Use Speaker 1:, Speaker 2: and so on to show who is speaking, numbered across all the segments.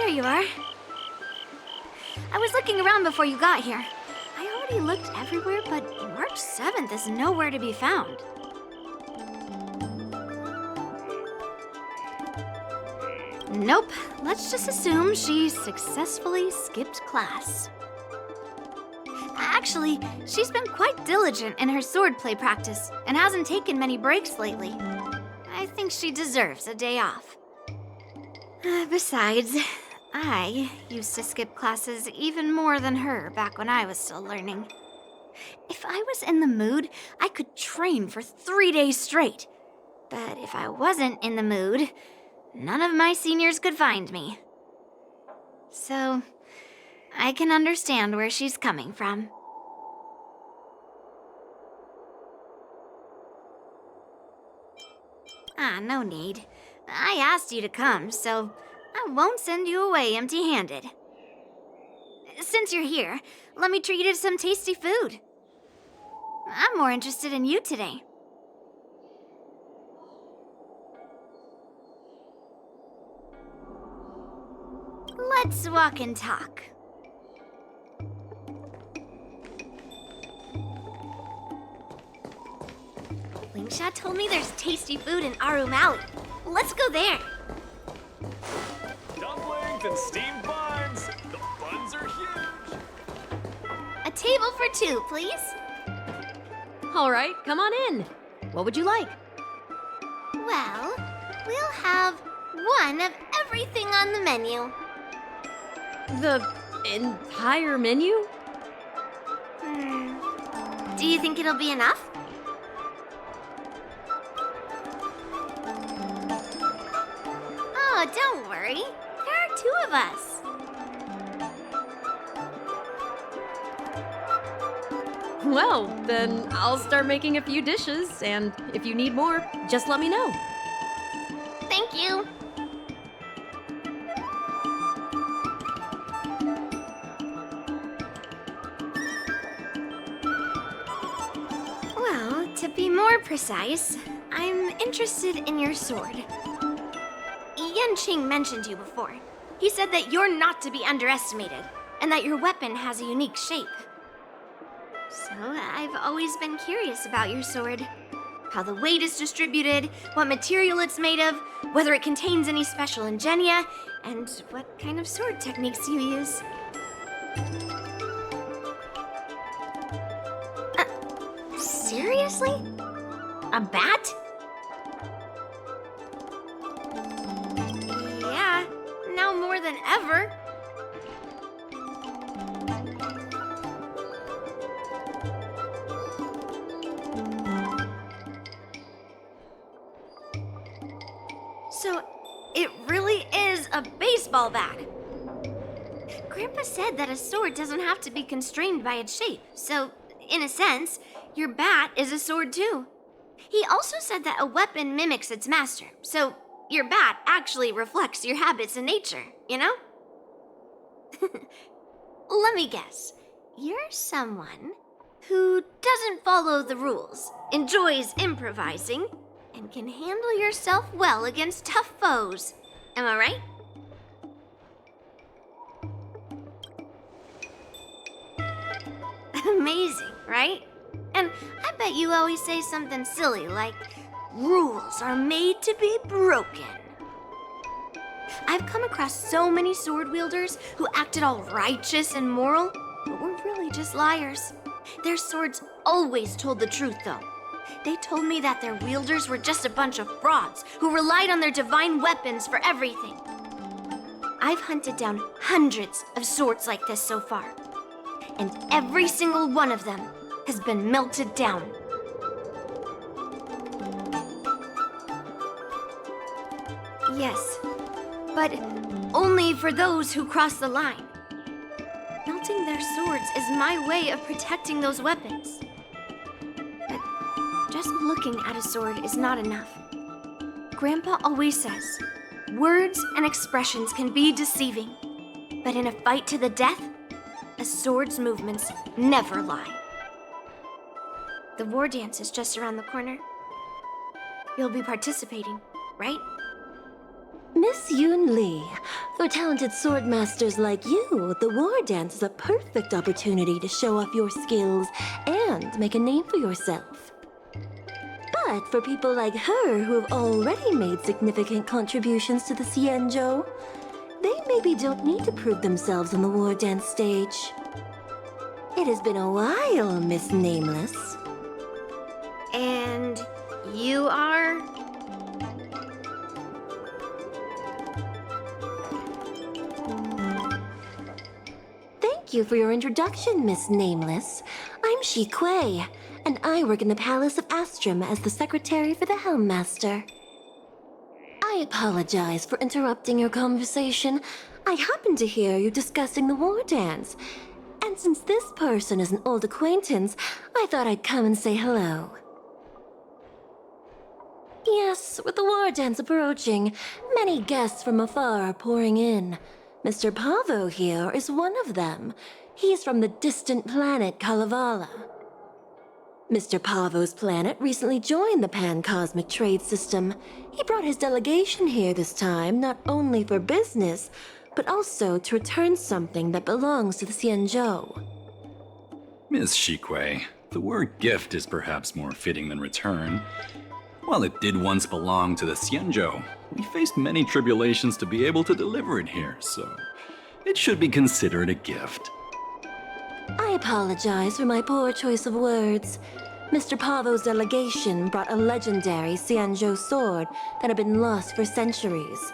Speaker 1: There you are. I was looking around before you got here. I already looked everywhere, but March 7th is nowhere to be found. Nope. Let's just assume she successfully skipped class. Actually, she's been quite diligent in her swordplay practice and hasn't taken many breaks lately. I think she deserves a day off. Besides, I used to skip classes even more than her back when I was still learning. If I was in the mood, I could train for 3 days straight. But if I wasn't in the mood, none of my seniors could find me. So, I can understand where she's coming from. No need. I asked you to come, so I won't send you away empty-handed. Since you're here, let me treat you to some tasty food. I'm more interested in you today. Let's walk and talk. Lingsha told me there's tasty food in Arum Alley. Let's go there.
Speaker 2: Dumplings and steamed buns. The buns are huge.
Speaker 1: A table for 2, please.
Speaker 3: All right, come on in. What would you like?
Speaker 1: Well, we'll have one of everything on the menu.
Speaker 3: The entire menu?
Speaker 1: Do you think it'll be enough? Oh, don't worry. There are 2 of us.
Speaker 3: Well, then I'll start making a few dishes, and if you need more, just let me know.
Speaker 1: Thank you. Well, to be more precise, I'm interested in your sword. Yanqing mentioned you before. He said that you're not to be underestimated, and that your weapon has a unique shape. So I've always been curious about your sword. How the weight is distributed, what material it's made of, whether it contains any special ingenia, and what kind of sword techniques you use. Seriously? A bat? Yeah, now more than ever. So, it really is a baseball bat. Grandpa said that a sword doesn't have to be constrained by its shape, so, in a sense, your bat is a sword too. He also said that a weapon mimics its master, so your bat actually reflects your habits and nature, you know? Let me guess. You're someone who doesn't follow the rules, enjoys improvising, and can handle yourself well against tough foes. Am I right? Amazing, right? And I bet you always say something silly like, rules are made to be broken. I've come across so many sword wielders who acted all righteous and moral, but were really just liars. Their swords always told the truth, though. They told me that their wielders were just a bunch of frauds who relied on their divine weapons for everything. I've hunted down hundreds of swords like this so far, and every single one of them has been melted down. Yes, but only for those who cross the line. Melting their swords is my way of protecting those weapons. But just looking at a sword is not enough. Grandpa always says, words and expressions can be deceiving, but in a fight to the death, a sword's movements never lie. The war dance is just around the corner. You'll be participating, right?
Speaker 4: Miss Yoon Lee, for talented sword masters like you, the war dance is a perfect opportunity to show off your skills and make a name for yourself. But for people like her who have already made significant contributions to the Xianzhou, they maybe don't need to prove themselves on the war dance stage. It has been a while, Miss Nameless.
Speaker 1: And you are?
Speaker 4: Thank you for your introduction, Miss Nameless. I'm Shi Kuei, and I work in the Palace of Astrum as the secretary for the Helmmaster. I apologize for interrupting your conversation. I happened to hear you discussing the war dance. And since this person is an old acquaintance, I thought I'd come and say hello. Yes, with the war dance approaching, many guests from afar are pouring in. Mr. Pavo here is one of them. He's from the distant planet Kalevala. Mr. Pavo's planet recently joined the Pan-Cosmic Trade System. He brought his delegation here this time, not only for business, but also to return something that belongs to the Xianzhou.
Speaker 5: Miss Shi Kuei, the word gift is perhaps more fitting than return. While it did once belong to the Xianzhou, we faced many tribulations to be able to deliver it here, so it should be considered a gift.
Speaker 4: I apologize for my poor choice of words. Mr. Pavo's delegation brought a legendary Xianzhou sword that had been lost for centuries.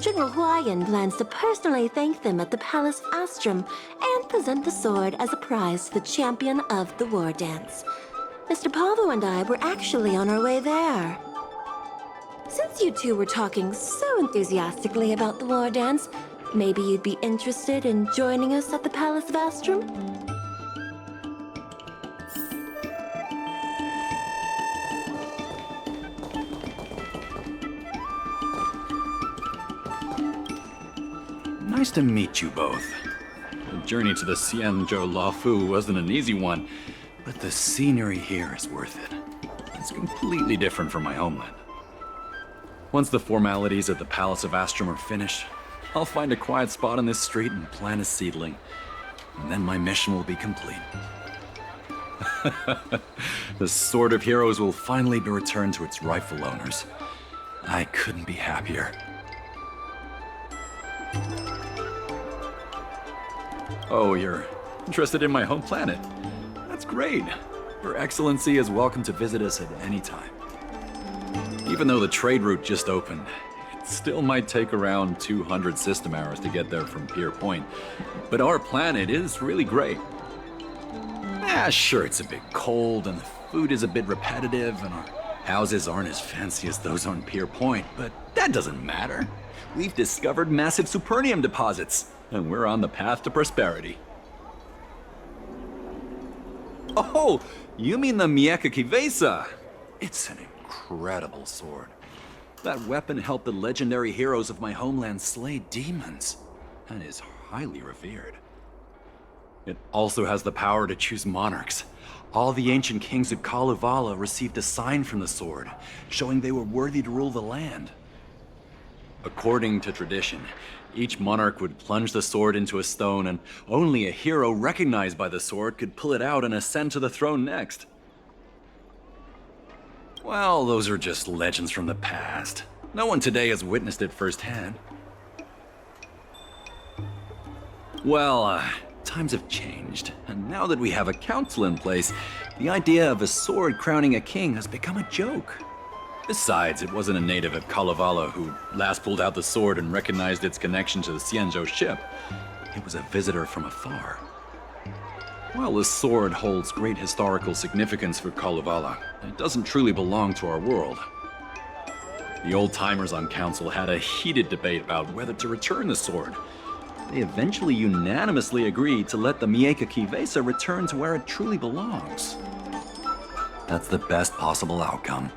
Speaker 4: General Huayan plans to personally thank them at the Palace of Astrum and present the sword as a prize to the champion of the war dance. Mr. Pavo and I were actually on our way there. Since you two were talking so enthusiastically about the war dance, maybe you'd be interested in joining us at the Palace of Astrum?
Speaker 5: Nice to meet you both. The journey to the Xianzhou Luofu wasn't an easy one, but the scenery here is worth it. It's completely different from my homeland. Once the formalities at the Palace of Astrum are finished, I'll find a quiet spot on this street and plant a seedling. And then my mission will be complete. The Sword of Heroes will finally be returned to its rightful owners. I couldn't be happier. Oh, you're interested in my home planet? That's great. Your Excellency is welcome to visit us at any time. Even though the trade route just opened, it still might take around 200 system hours to get there from Pier Point. But our planet is really great. Sure, it's a bit cold and the food is a bit repetitive and our houses aren't as fancy as those on Pier Point, but that doesn't matter. We've discovered massive supernium deposits, and we're on the path to prosperity. Oh, you mean the Mieka Kivesa? It's an incredible sword. That weapon helped the legendary heroes of my homeland slay demons, and is highly revered. It also has the power to choose monarchs. All the ancient kings of Kalevala received a sign from the sword, showing they were worthy to rule the land. According to tradition, each monarch would plunge the sword into a stone, and only a hero recognized by the sword could pull it out and ascend to the throne next. Well, those are just legends from the past. No one today has witnessed it firsthand. Well, times have changed, and now that we have a council in place, the idea of a sword crowning a king has become a joke. Besides, it wasn't a native of Kalevala who last pulled out the sword and recognized its connection to the Xianzhou ship. It was a visitor from afar. While the sword holds great historical significance for Kalevala, it doesn't truly belong to our world. The old-timers on council had a heated debate about whether to return the sword. They eventually unanimously agreed to let the Mieka Kivesa return to where it truly belongs. That's the best possible outcome.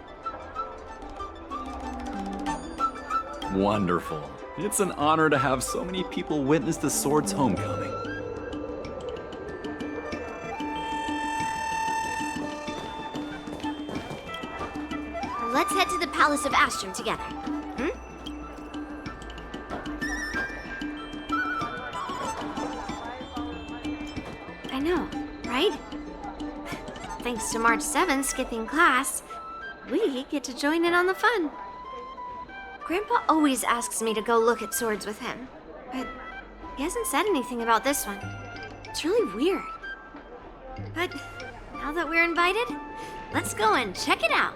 Speaker 5: Wonderful. It's an honor to have so many people witness the sword's homecoming.
Speaker 1: Let's head to the Palace of Astrum together. know, right? Thanks to March 7th skipping class, we get to join in on the fun. Grandpa always asks me to go look at swords with him, but he hasn't said anything about this one. It's really weird. But now that we're invited, let's go and check it out.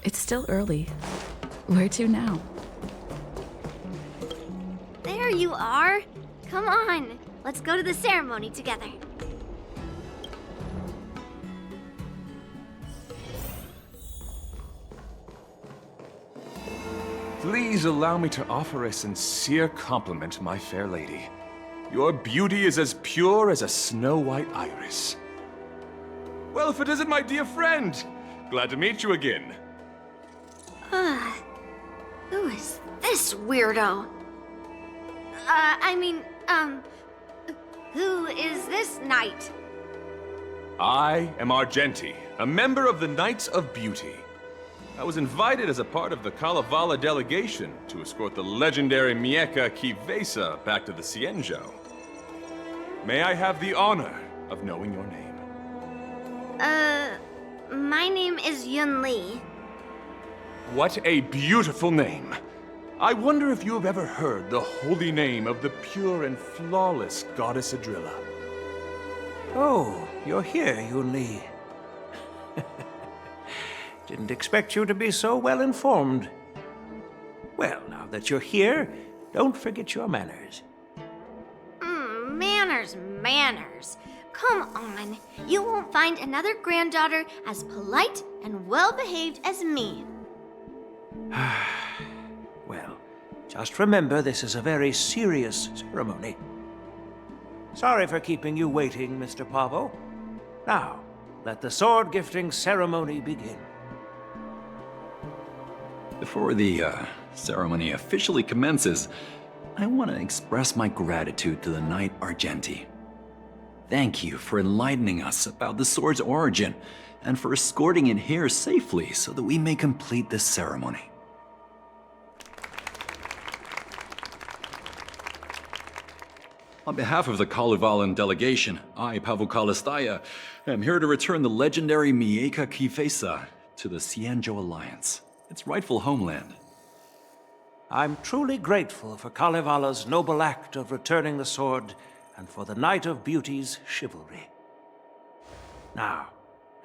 Speaker 6: It's still early. Where to now?
Speaker 1: There you are. Come on, let's go to the ceremony together.
Speaker 2: Please allow me to offer a sincere compliment, my fair lady. Your beauty is as pure as a snow-white iris. Well, if it isn't my dear friend! Glad to meet you again.
Speaker 1: Who is this weirdo? Who is this knight?
Speaker 2: I am Argenti, a member of the Knights of Beauty. I was invited as a part of the Kalevala delegation to escort the legendary Mieka Kivesa back to the Cienjo. May I have the honor of knowing your name?
Speaker 1: My name is Yun Li.
Speaker 2: What a beautiful name! I wonder if you have ever heard the holy name of the pure and flawless goddess Adrilla.
Speaker 7: Oh, you're here, Yun Li. Didn't expect you to be so well informed. Well, now that you're here, don't forget your manners.
Speaker 1: Manners. Come on. You won't find another granddaughter as polite and well-behaved as me.
Speaker 7: Well, just remember this is a very serious ceremony. Sorry for keeping you waiting, Mr. Pavo. Now, let the sword gifting ceremony begin.
Speaker 5: Before the ceremony officially commences, I want to express my gratitude to the Knight Argenti. Thank you for enlightening us about the sword's origin and for escorting it here safely so that we may complete this ceremony. On behalf of the Kalevalan delegation, I, Pavel Kalistaya, am here to return the legendary Mieka Kivesa to the Cienjo Alliance, its rightful homeland.
Speaker 7: I'm truly grateful for Kalevala's noble act of returning the sword and for the Knight of Beauty's chivalry. Now,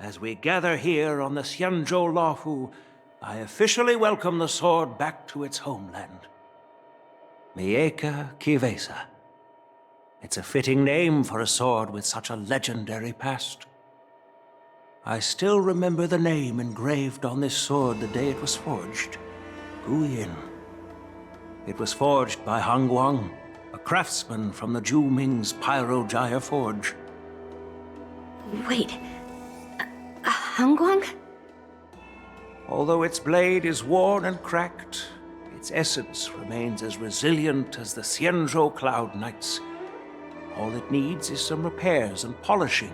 Speaker 7: as we gather here on the Cienjo Lahu, I officially welcome the sword back to its homeland. Mieka Kivesa. It's a fitting name for a sword with such a legendary past. I still remember the name engraved on this sword the day it was forged. Guyin. It was forged by Hangguang, a craftsman from the Zhu Ming's Pyrojaya Forge.
Speaker 1: Wait, Hangguang?
Speaker 7: Although its blade is worn and cracked, its essence remains as resilient as the Cienjo Cloud Knights. All it needs is some repairs and polishing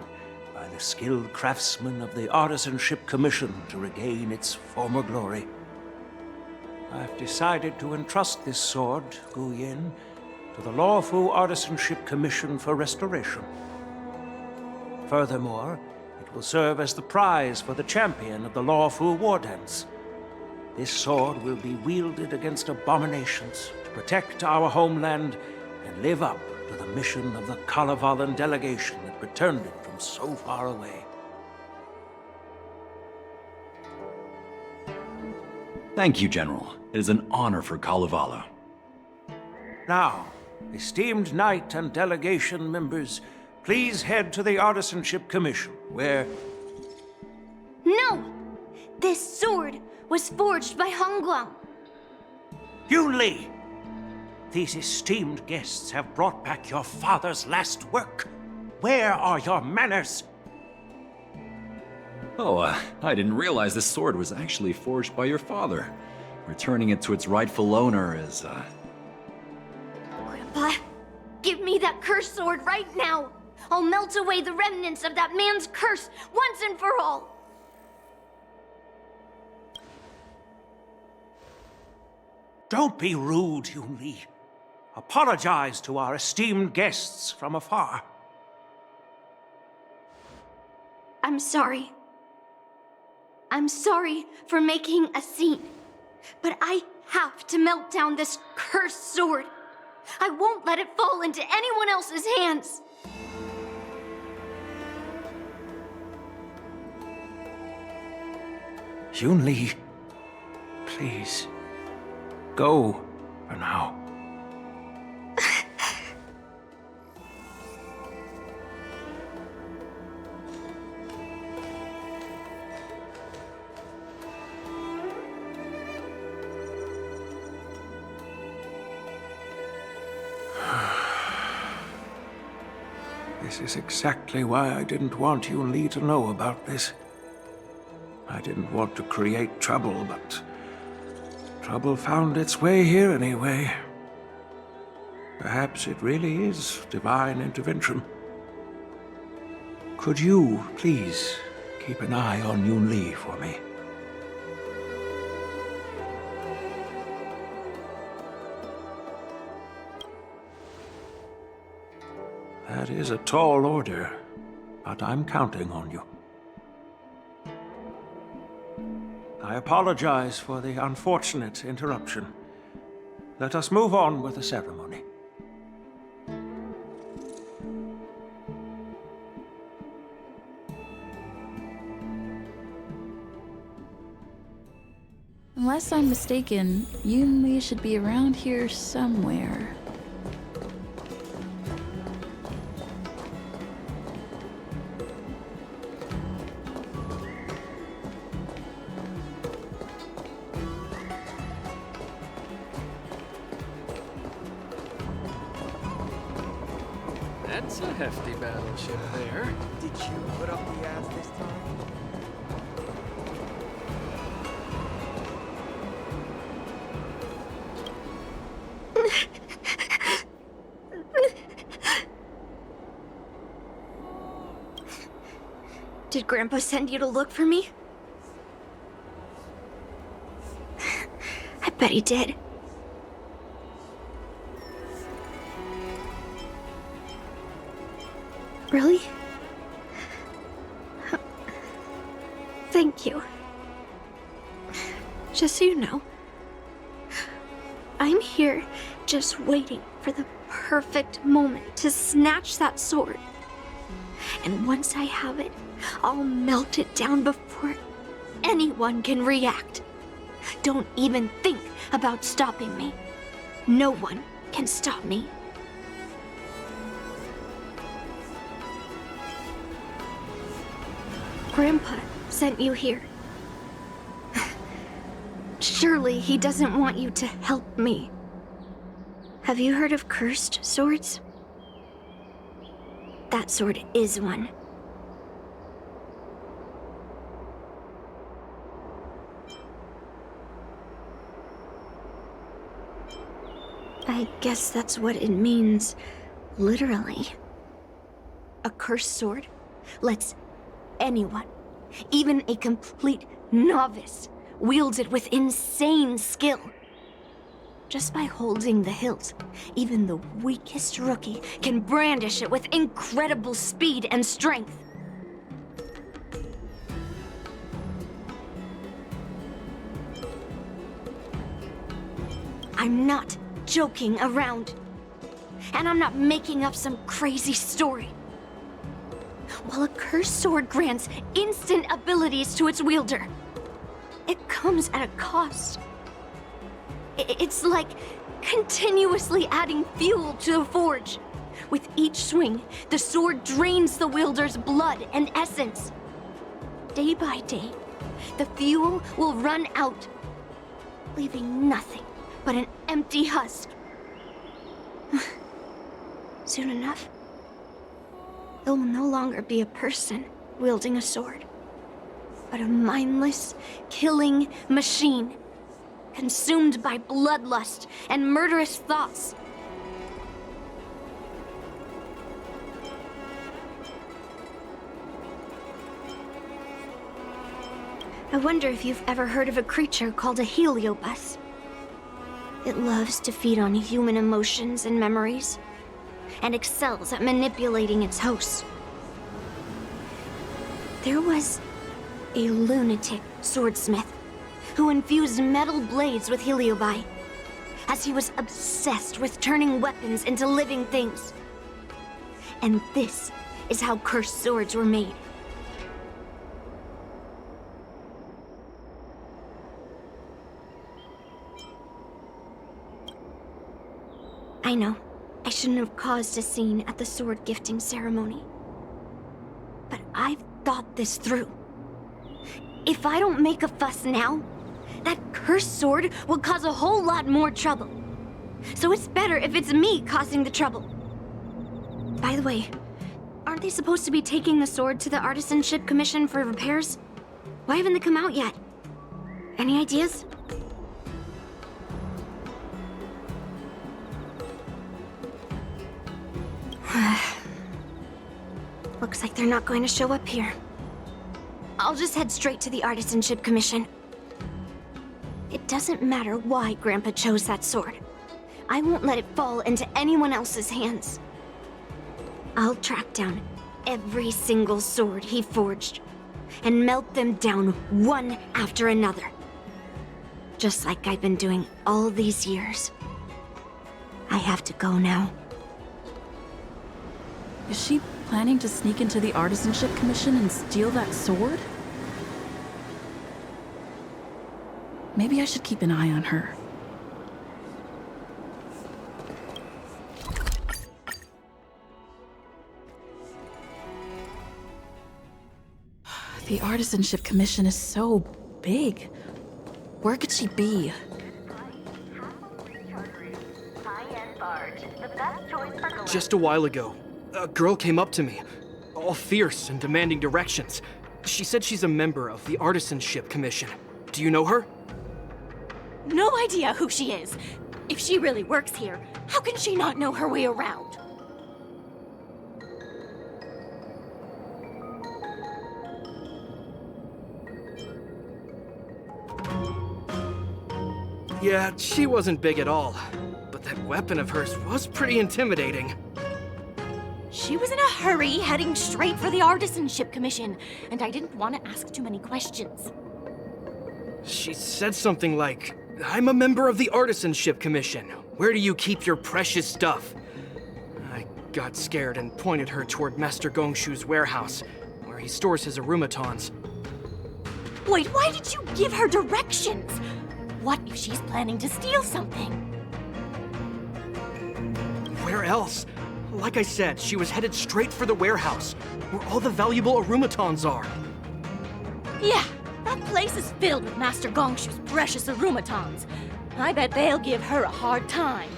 Speaker 7: by the skilled craftsmen of the Artisanship Commission to regain its former glory. I've decided to entrust this sword, Guyin, to the Lawfu Artisanship Commission for restoration. Furthermore, it will serve as the prize for the champion of the Lawfu War Dance. This sword will be wielded against abominations to protect our homeland and live up to the mission of the Kalevalan delegation that returned it from so far away.
Speaker 5: Thank you, General. It is an honor for Kalevala.
Speaker 7: Now, esteemed knight and delegation members, please head to the Artisanship Commission, where...
Speaker 1: No! This sword was forged by Hangguang.
Speaker 7: Yun Li! These esteemed guests have brought back your father's last work. Where are your manners?
Speaker 5: Oh, I didn't realize this sword was actually forged by your father. Returning it to its rightful owner is,
Speaker 1: Grandpa, give me that cursed sword right now! I'll melt away the remnants of that man's curse once and for all.
Speaker 7: Don't be rude, Yunli. Apologize to our esteemed guests from afar.
Speaker 1: I'm sorry. I'm sorry for making a scene. But I have to melt down this cursed sword. I won't let it fall into anyone else's hands.
Speaker 7: Yunli, please, go for now. This is exactly why I didn't want Yunli to know about this. I didn't want to create trouble, but trouble found its way here anyway. Perhaps it really is divine intervention. Could you, please, keep an eye on Yunli for me? That is a tall order, but I'm counting on you. I apologize for the unfortunate interruption. Let us move on with the ceremony.
Speaker 6: Unless I'm mistaken, Yunli should be around here somewhere.
Speaker 8: That's a hefty battleship there.
Speaker 9: Did you put up the ads this time?
Speaker 1: Did Grandpa send you to look for me? I bet he did. Really? Thank you. Just so you know, I'm here just waiting for the perfect moment to snatch that sword. And once I have it, I'll melt it down before anyone can react. Don't even think about stopping me. No one can stop me. Grandpa sent you here. Surely he doesn't want you to help me. Have you heard of cursed swords? That sword is one. I guess that's what it means, literally. A cursed sword lets anyone, even a complete novice, wields it with insane skill. Just by holding the hilt, even the weakest rookie can brandish it with incredible speed and strength. I'm not joking around. And I'm not making up some crazy story. While a cursed sword grants instant abilities to its wielder, it comes at a cost. It's like continuously adding fuel to the forge. With each swing, the sword drains the wielder's blood and essence. Day by day, the fuel will run out, leaving nothing but an empty husk. Soon enough, it will no longer be a person wielding a sword, but a mindless, killing machine, consumed by bloodlust and murderous thoughts. wonder if you've ever heard of a creature called a heliobus. It loves to feed on human emotions and memories, and excels at manipulating its hosts. There was a lunatic swordsmith who infused metal blades with heliobi, as he was obsessed with turning weapons into living things. And this is how cursed swords were made. I know, I shouldn't have caused a scene at the sword gifting ceremony. But I've thought this through. If I don't make a fuss now, that cursed sword will cause a whole lot more trouble. So it's better if it's me causing the trouble. By the way, aren't they supposed to be taking the sword to the Artisanship Commission for repairs? Why haven't they come out yet? Any ideas? Looks like they're not going to show up here. I'll just head straight to the Artisanship Commission. It doesn't matter why Grandpa chose that sword. I won't let it fall into anyone else's hands. I'll track down every single sword he forged and melt them down one after another. Just like I've been doing all these years. I have to go now.
Speaker 6: Is she planning to sneak into the Artisanship Commission and steal that sword? Maybe I should keep an eye on her. The Artisanship Commission is so big. Where could she be?
Speaker 8: Just a while ago, a girl came up to me, all fierce and demanding directions. She said she's a member of the Artisanship Commission. Do you know her?
Speaker 10: No idea who she is. If she really works here, how can she not know her way around?
Speaker 8: Yeah, she wasn't big at all. But that weapon of hers was pretty intimidating.
Speaker 10: She was in a hurry, heading straight for the Artisanship Commission, and I didn't want to ask too many questions.
Speaker 8: She said something like, "I'm a member of the Artisanship Commission. Where do you keep your precious stuff?" I got scared and pointed her toward Master Gongshu's warehouse, where he stores his arumatons.
Speaker 10: Wait, why did you give her directions? What if she's planning to steal something?
Speaker 8: Where else? Like I said, she was headed straight for the warehouse, where all the valuable arumatons are.
Speaker 10: Yeah, that place is filled with Master Gongshu's precious arumatons. I bet they'll give her a hard time.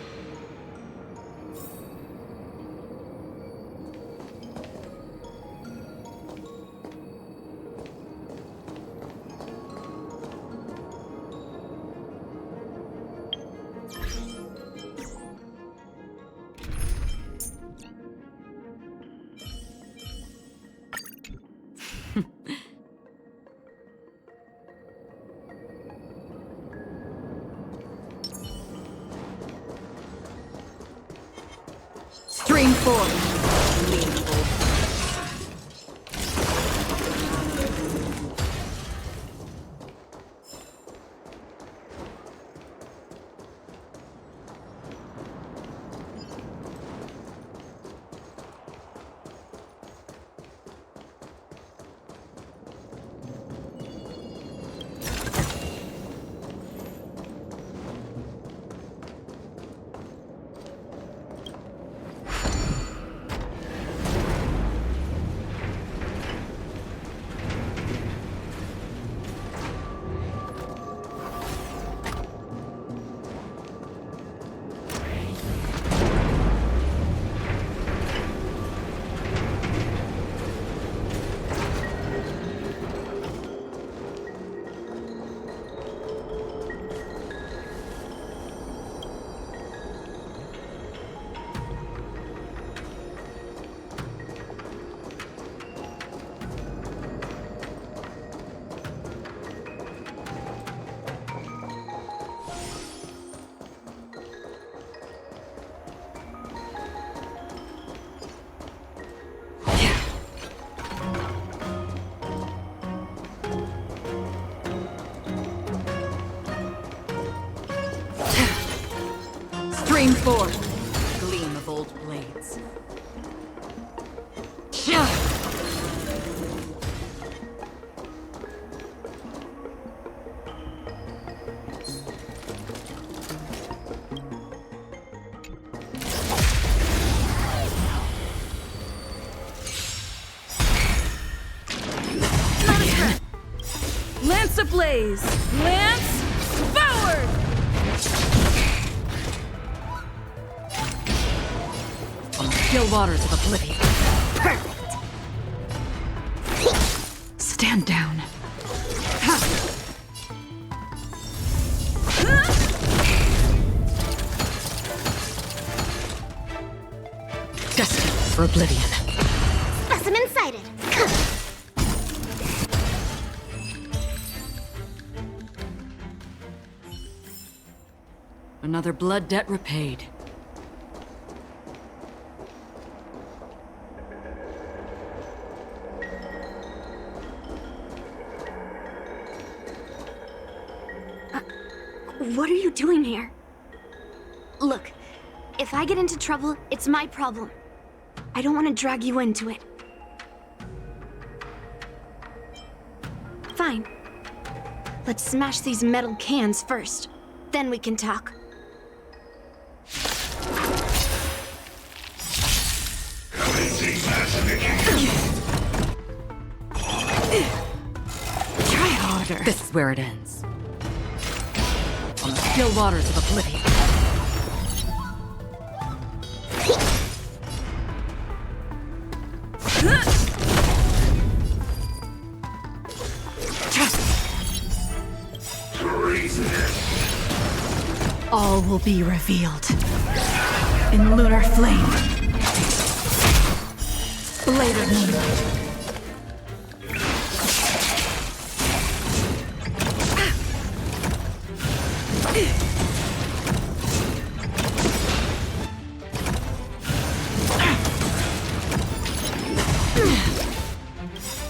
Speaker 6: Scream forth, gleam of old blades. Lance ablaze! Lance forward! On the still waters of oblivion. Perfect! Stand down. Destined for oblivion.
Speaker 1: Specimen sighted.
Speaker 6: Another blood debt repaid.
Speaker 1: What are you doing here? Look, if I get into trouble, it's my problem. I don't want to drag you into it. Fine. Let's smash these metal cans first. Then we can talk.
Speaker 6: Try harder. This is where it ends. On the still waters of oblivion. All will be revealed in lunar flame. Blade of moonlight.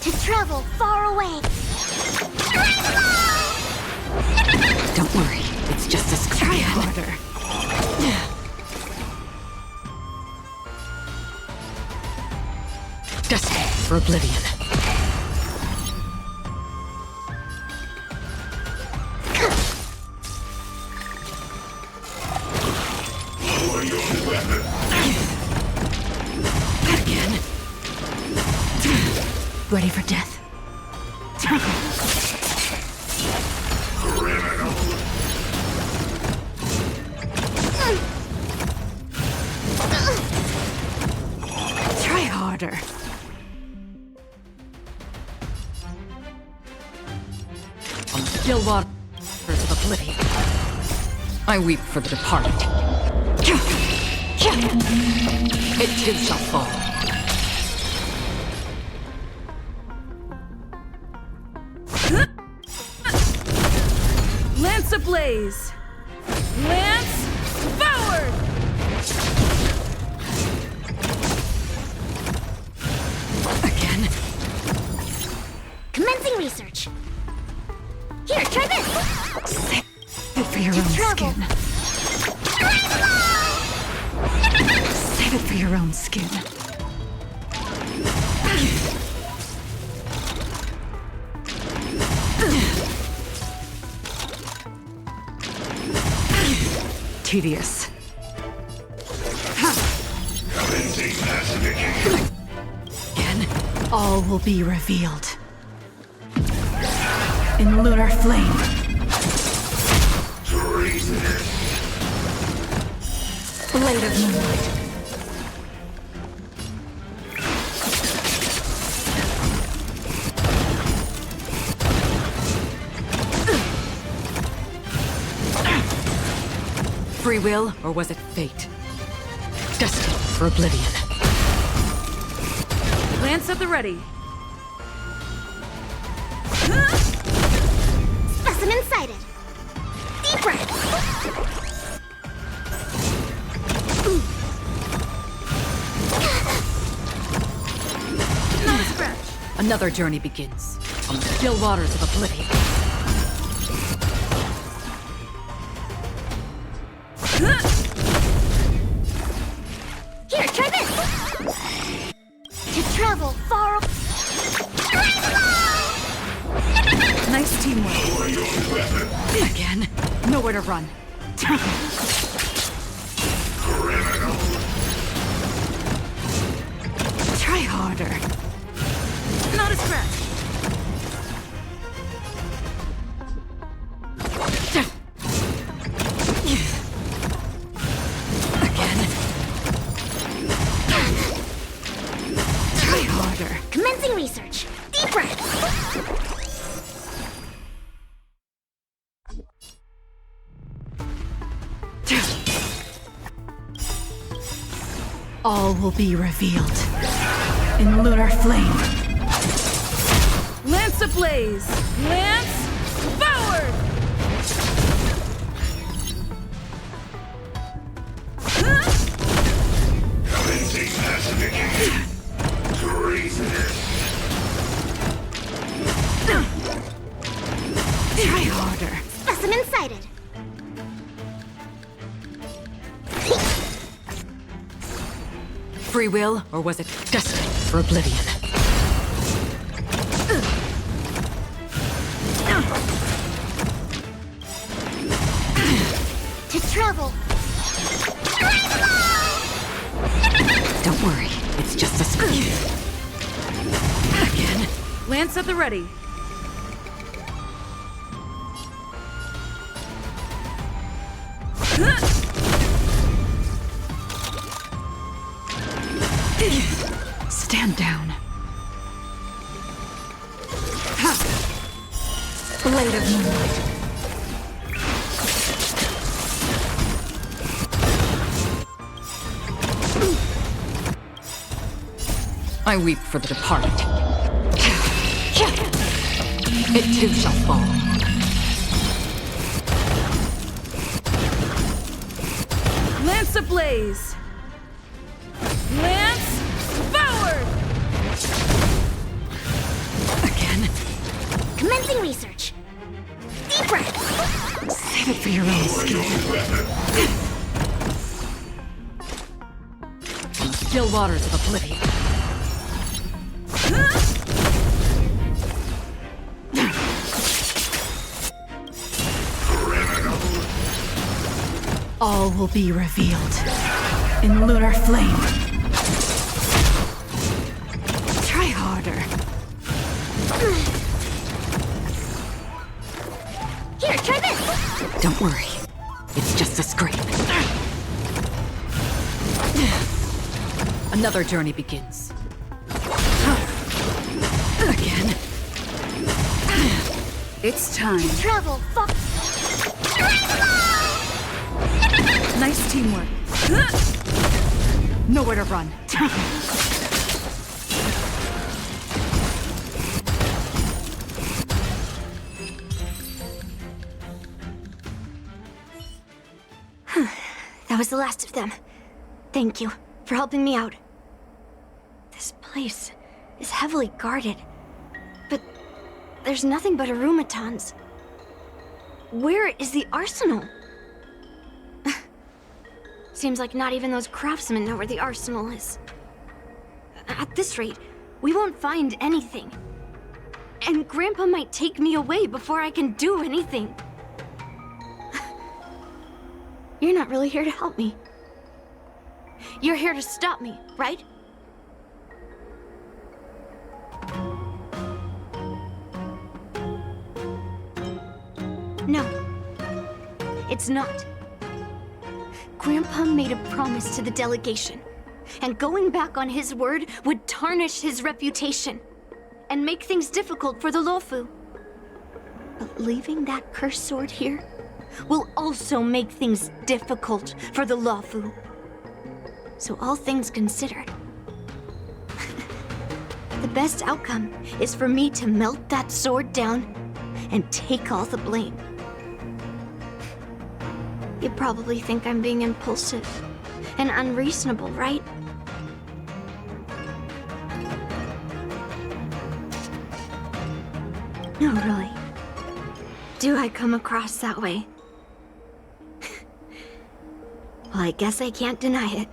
Speaker 1: To travel far away.
Speaker 6: Don't worry, it's just a try harder. Destined for oblivion. Again. Ready for death? Try harder. On the still waters of oblivion, I weep for the departed. It too shall fall. Lance ablaze! Lance forward! Again.
Speaker 1: Commencing research. Here, try this.
Speaker 6: Save it for your own
Speaker 1: travel.
Speaker 6: skin. Save it for your own skin. Tedious. Again, all will be revealed. In lunar flame. Blade of moonlight. Free will, or was it fate? Destined for oblivion. Lance at the ready.
Speaker 1: Specimen sighted. Deep breath.
Speaker 6: Not a scratch. Another journey begins on the still waters of oblivion.
Speaker 1: travel far.
Speaker 6: Nice teamwork. Again. Nowhere to run. Try harder. Not a scratch. Again. Try harder.
Speaker 1: Commencing research. Deep breath.
Speaker 6: All will be revealed in lunar flame. Lance ablaze! Lance forward!
Speaker 11: Commencing pacification. Treasonous.
Speaker 6: Try harder.
Speaker 1: Specimen sighted.
Speaker 6: Free will, or was it destiny for oblivion?
Speaker 1: To travel.
Speaker 6: Don't worry, it's just a scream. Again. Lance at the ready. Stand down. Blade of moonlight. I weep for the departed. It too shall fall. Lance ablaze! Lance forward! Again.
Speaker 1: Commencing research. Deep breath.
Speaker 6: Save it for your own skin. Still waters of oblivion. All will be revealed in lunar flame. Try harder.
Speaker 1: Here, try this.
Speaker 6: Don't worry. It's just a scrape. Another journey begins. Again. It's time.
Speaker 1: Travel far.
Speaker 6: Nice teamwork. Nowhere to run.
Speaker 1: That was the last of them. Thank you for helping me out. This place is heavily guarded, but there's nothing but arumatons. Where is the arsenal? Seems like not even those craftsmen know where the arsenal is. At this rate, we won't find anything. And Grandpa might take me away before I can do anything. You're not really here to help me. You're here to stop me, right? No, it's not. Grandpa made a promise to the delegation, and going back on his word would tarnish his reputation and make things difficult for the Lofu. But leaving that cursed sword here will also make things difficult for the Lofu. So all things considered, the best outcome is for me to melt that sword down and take all the blame. You probably think I'm being impulsive and unreasonable, right? No, really. Do I come across that way? Well, I guess I can't deny it.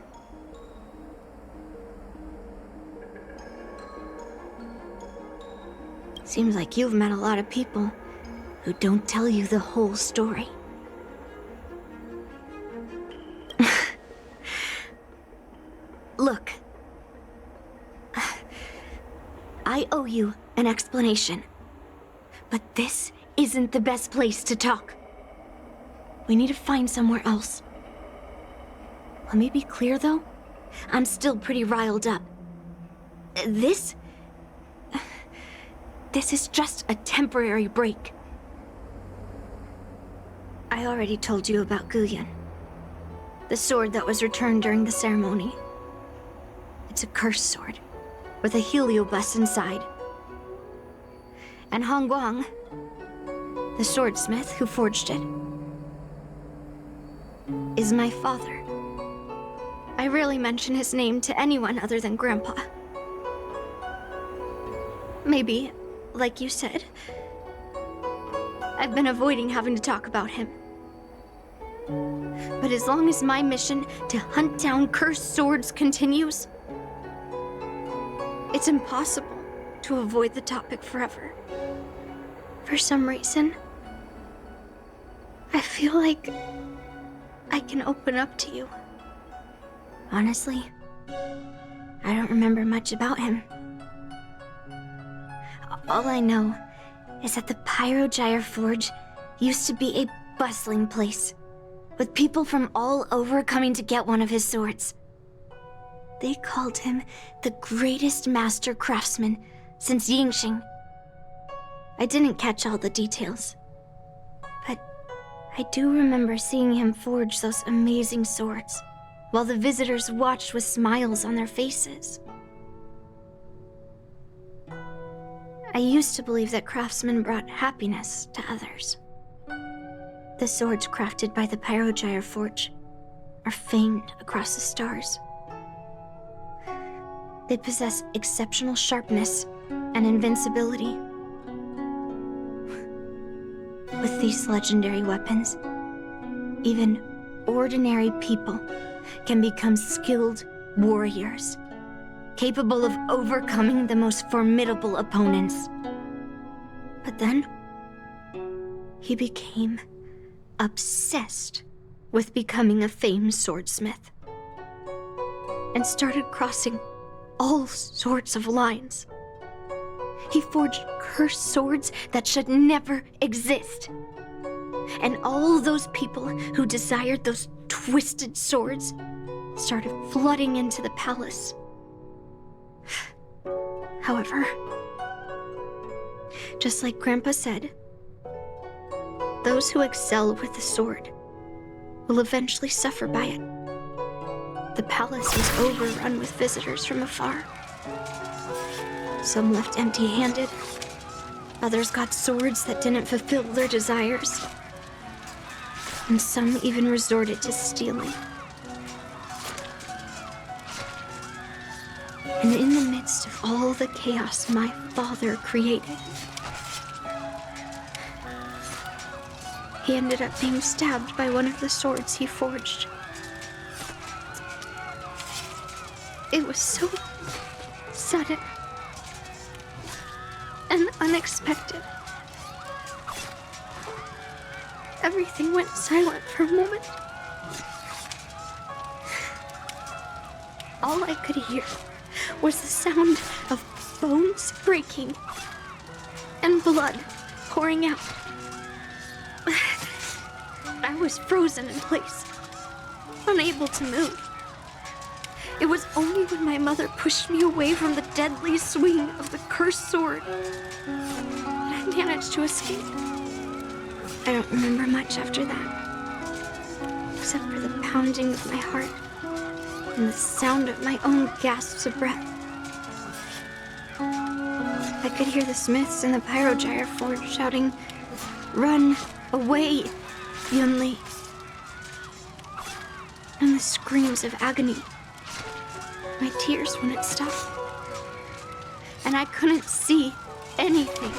Speaker 1: Seems like you've met a lot of people who don't tell you the whole story. Look. I owe you an explanation. But this isn't the best place to talk. We need to find somewhere else. Let me be clear, though. I'm still pretty riled up. This is just a temporary break. I already told you about Guyan. The sword that was returned during the ceremony. It's a cursed sword, with a heliobus inside. And Hongguang, the swordsmith who forged it, is my father. I rarely mention his name to anyone other than Grandpa. Maybe, like you said, I've been avoiding having to talk about him. But as long as my mission to hunt down cursed swords continues, it's impossible to avoid the topic forever. For some reason, I feel like I can open up to you. Honestly, I don't remember much about him. All I know is that the Pyrogyre Forge used to be a bustling place, with people from all over coming to get one of his swords. They called him the greatest master craftsman since Yingxing. I didn't catch all the details, but I do remember seeing him forge those amazing swords, while the visitors watched with smiles on their faces. I used to believe that craftsmen brought happiness to others. The swords crafted by the Pyrogyre Forge are famed across the stars. They possess exceptional sharpness and invincibility. With these legendary weapons, even ordinary people can become skilled warriors, capable of overcoming the most formidable opponents. But then, he became obsessed with becoming a famed swordsmith, and started crossing all sorts of lines. He forged cursed swords that should never exist. And all those people who desired those twisted swords started flooding into the palace. However, just like Grandpa said, those who excel with the sword will eventually suffer by it. The palace was overrun with visitors from afar. Some left empty-handed. Others got swords that didn't fulfill their desires. And some even resorted to stealing. And in the midst of all the chaos my father created, he ended up being stabbed by one of the swords he forged. It was so sudden and unexpected. Everything went silent for a moment. All I could hear was the sound of bones breaking and blood pouring out. I was frozen in place, unable to move. It was only when my mother pushed me away from the deadly swing of the cursed sword that I managed to escape. I don't remember much after that, except for the pounding of my heart and the sound of my own gasps of breath. I could hear the smiths in the Pyrogyre Forge shouting, "Run away, Yunli!" And the screams of agony. My tears wouldn't stop, and I couldn't see anything.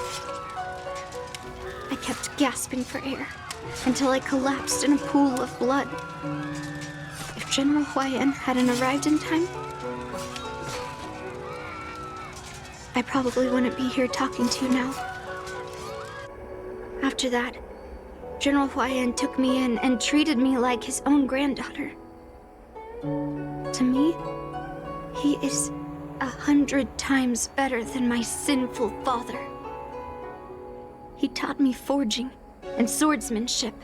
Speaker 1: I kept gasping for air until I collapsed in a pool of blood. If General Huayan hadn't arrived in time, I probably wouldn't be here talking to you now. After that, General Huayan took me in and treated me like his own granddaughter. To me, he is 100 times better than my sinful father. He taught me forging and swordsmanship.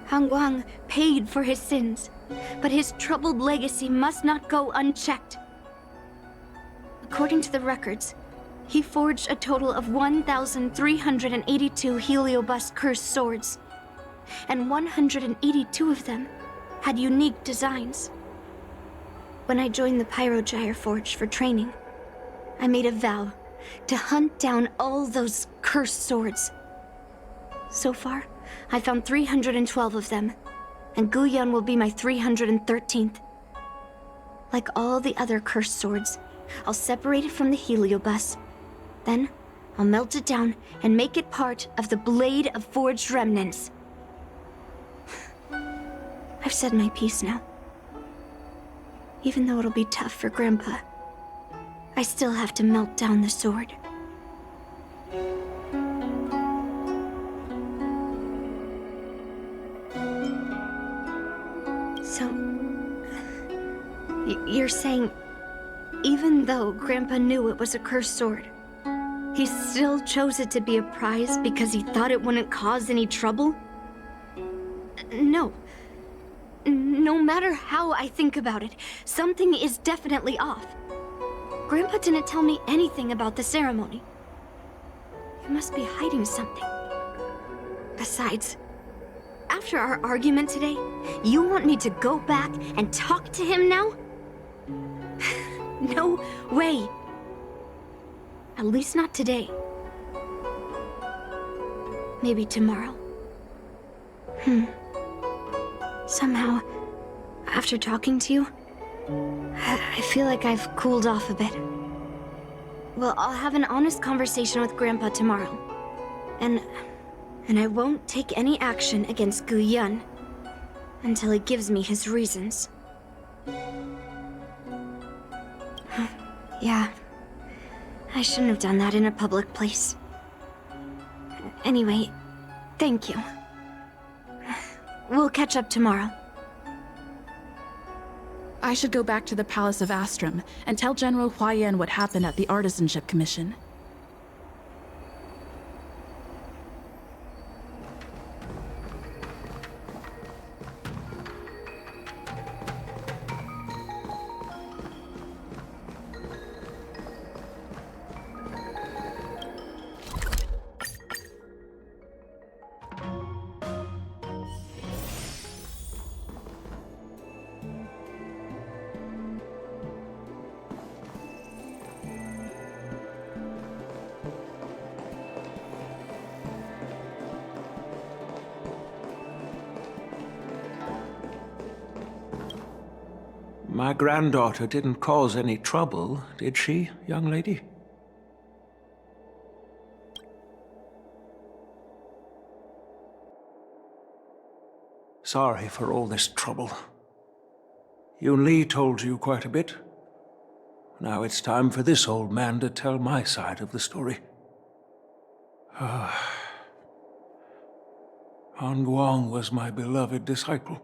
Speaker 1: Han Guang paid for his sins, but his troubled legacy must not go unchecked. According to the records, he forged a total of 1,382 Heliobus cursed swords, and 182 of them had unique designs. When I joined the Pyrogyre Forge for training, I made a vow to hunt down all those cursed swords. So far, I found 312 of them, and Guyan will be my 313th. Like all the other cursed swords, I'll separate it from the Heliobus. Then, I'll melt it down and make it part of the Blade of Forged Remnants. I've said my piece now. Even though it'll be tough for Grandpa, I still have to melt down the sword. So, you're saying, even though Grandpa knew it was a cursed sword, he still chose it to be a prize because he thought it wouldn't cause any trouble? No. No matter how I think about it, something is definitely off. Grandpa didn't tell me anything about the ceremony. He must be hiding something. Besides, after our argument today, you want me to go back and talk to him now? No way. At least not today. Maybe tomorrow. Somehow, after talking to you, I feel like I've cooled off a bit. Well, I'll have an honest conversation with Grandpa tomorrow. And I won't take any action against Gu Yun until he gives me his reasons. Yeah, I shouldn't have done that in a public place. Anyway, thank you. We'll catch up tomorrow.
Speaker 12: I should go back to the Palace of Astrum and tell General Huayan what happened at the Artisanship Commission.
Speaker 7: My granddaughter didn't cause any trouble, did she, young lady? Sorry for all this trouble. Yun Li told you quite a bit. Now it's time for this old man to tell my side of the story. Han Guang was my beloved disciple.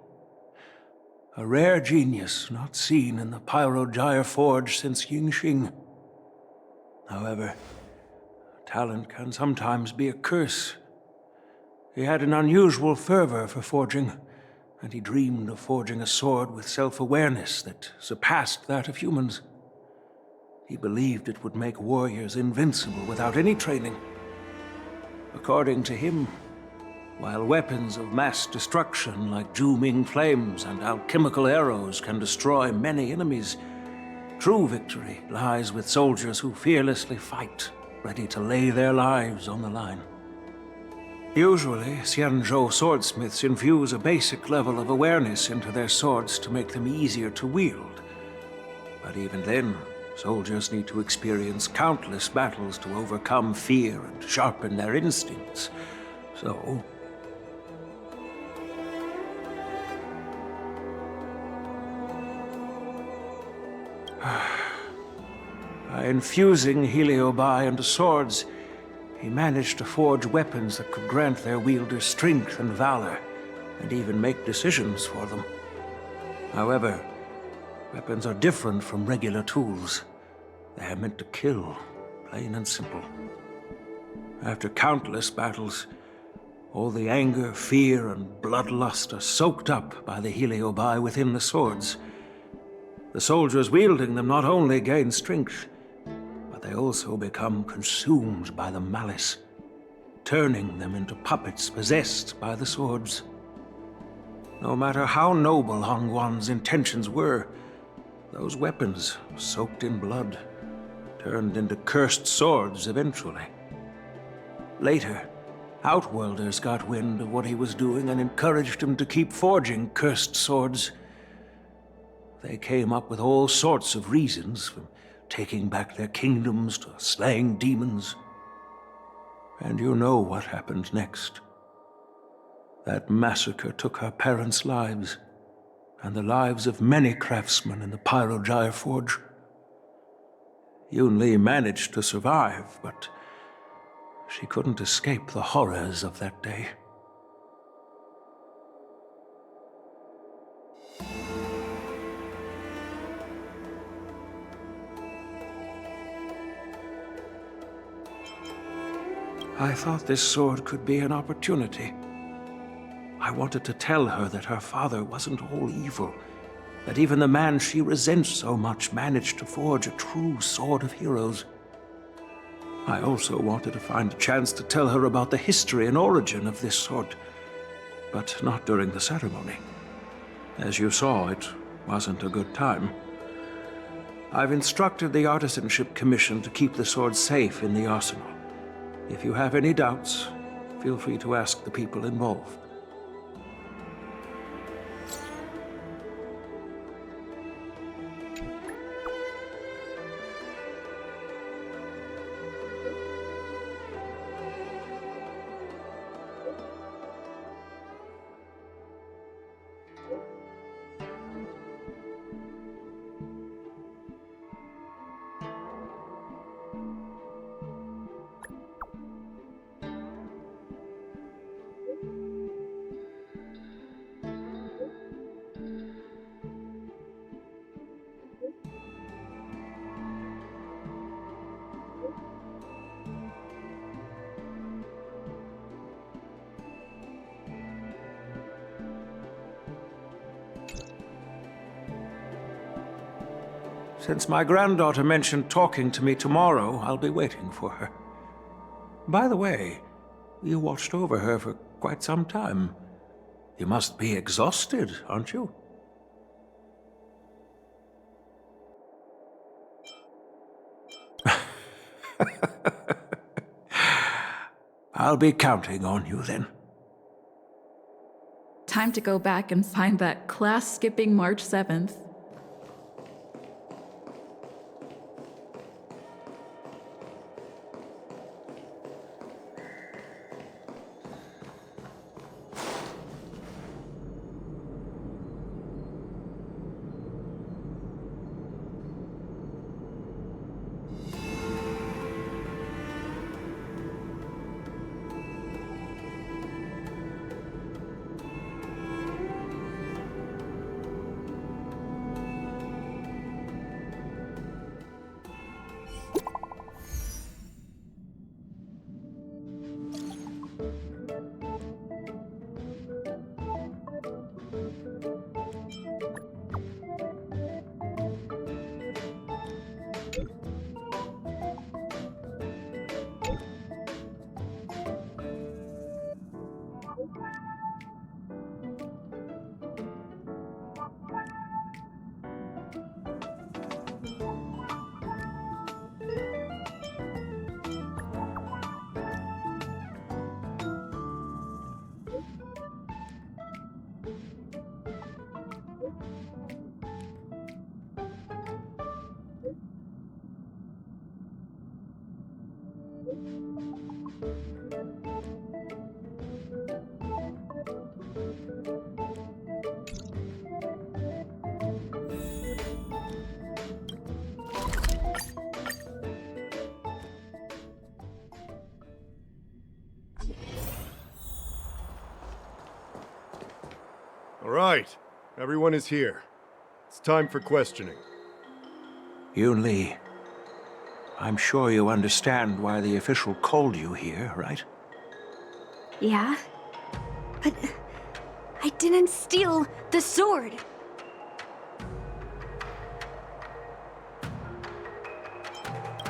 Speaker 7: A rare genius not seen in the Pyrogyre Forge since Yingxing. However, talent can sometimes be a curse. He had an unusual fervor for forging, and he dreamed of forging a sword with self-awareness that surpassed that of humans. He believed it would make warriors invincible without any training. According to him, while weapons of mass destruction like Zhu-Ming flames and alchemical arrows can destroy many enemies, true victory lies with soldiers who fearlessly fight, ready to lay their lives on the line. Usually, Xianzhou swordsmiths infuse a basic level of awareness into their swords to make them easier to wield. But even then, soldiers need to experience countless battles to overcome fear and sharpen their instincts. So, By infusing heliobi into swords, he managed to forge weapons that could grant their wielders strength and valor, and even make decisions for them. However, weapons are different from regular tools. They are meant to kill, plain and simple. After countless battles, all the anger, fear, and bloodlust are soaked up by the heliobi within the swords. The soldiers wielding them not only gain strength, but they also become consumed by the malice, turning them into puppets possessed by the swords. No matter how noble Hongwan's intentions were, those weapons, soaked in blood, turned into cursed swords eventually. Later, Outworlders got wind of what he was doing and encouraged him to keep forging cursed swords. They came up with all sorts of reasons, from taking back their kingdoms to slaying demons. And you know what happened next. That massacre took her parents' lives, and the lives of many craftsmen in the Pyrogyre Forge. Yunli managed to survive, but she couldn't escape the horrors of that day. I thought this sword could be an opportunity. I wanted to tell her that her father wasn't all evil, that even the man she resents so much managed to forge a true sword of heroes. I also wanted to find a chance to tell her about the history and origin of this sword, but not during the ceremony. As you saw, it wasn't a good time. I've instructed the Artisanship Commission to keep the sword safe in the arsenal. If you have any doubts, feel free to ask the people involved. Since my granddaughter mentioned talking to me tomorrow, I'll be waiting for her. By the way, you watched over her for quite some time. You must be exhausted, aren't you? I'll be counting on you then.
Speaker 12: Time to go back and find that class-skipping March 7th.
Speaker 13: right. Everyone is here. It's time for questioning.
Speaker 7: Yun Li, I'm sure you understand why the official called you here, right?
Speaker 1: Yeah? But I didn't steal the sword.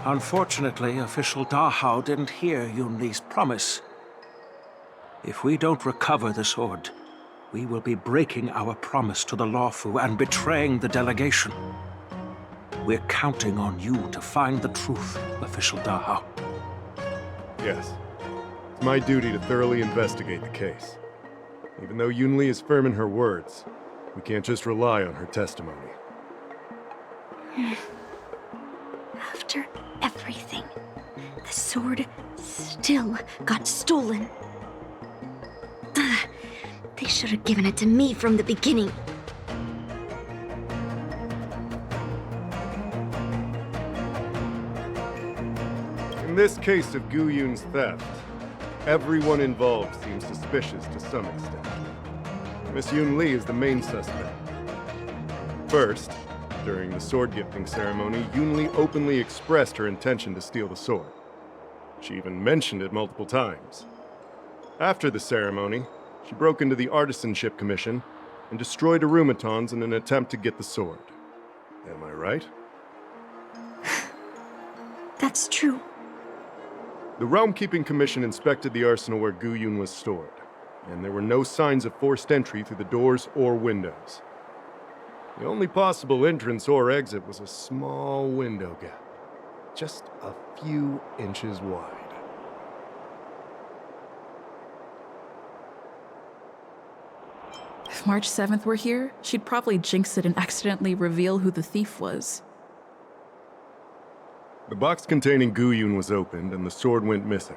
Speaker 7: Unfortunately, official Dahao didn't hear Yun Li's promise. If we don't recover the sword, we will be breaking our promise to the Lawfu and betraying the delegation. We're counting on you to find the truth, official Dahao.
Speaker 13: Yes. It's my duty to thoroughly investigate the case. Even though Yun Li is firm in her words, we can't just rely on her testimony.
Speaker 1: After everything, the sword still got stolen. Ugh, they should have given it to me from the beginning.
Speaker 13: In this case of Gu Yun's theft, everyone involved seems suspicious to some extent. Miss Yun Li is the main suspect. First, during the sword gifting ceremony, Yun Li openly expressed her intention to steal the sword. She even mentioned it multiple times. After the ceremony, she broke into the Artisanship Commission and destroyed Arumatons in an attempt to get the sword. Am I right?
Speaker 1: That's true.
Speaker 13: The Realm Keeping Commission inspected the arsenal where Gu Yun was stored, and there were no signs of forced entry through the doors or windows. The only possible entrance or exit was a small window gap, just a few inches wide.
Speaker 12: If March 7th were here, she'd probably jinx it and accidentally reveal who the thief was.
Speaker 13: The box containing Gu Yun was opened and the sword went missing,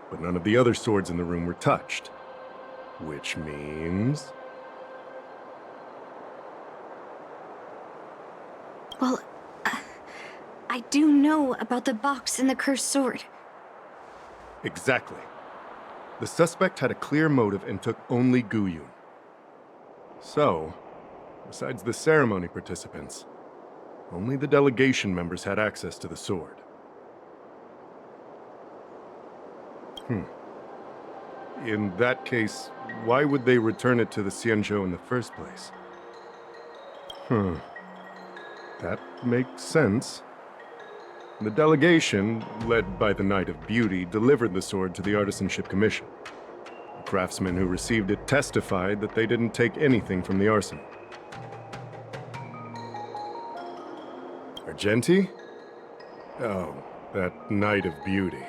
Speaker 13: but none of the other swords in the room were touched. Which means...
Speaker 1: Well, I do know about the box and the cursed sword.
Speaker 13: Exactly. The suspect had a clear motive and took only Gu Yun. So, besides the ceremony participants, only the delegation members had access to the sword. In that case, why would they return it to the Xianzhou in the first place? That makes sense. The delegation, led by the Knight of Beauty, delivered the sword to the Artisanship Commission. The craftsmen who received it testified that they didn't take anything from the arsenal. Argenti? Oh, that Knight of Beauty.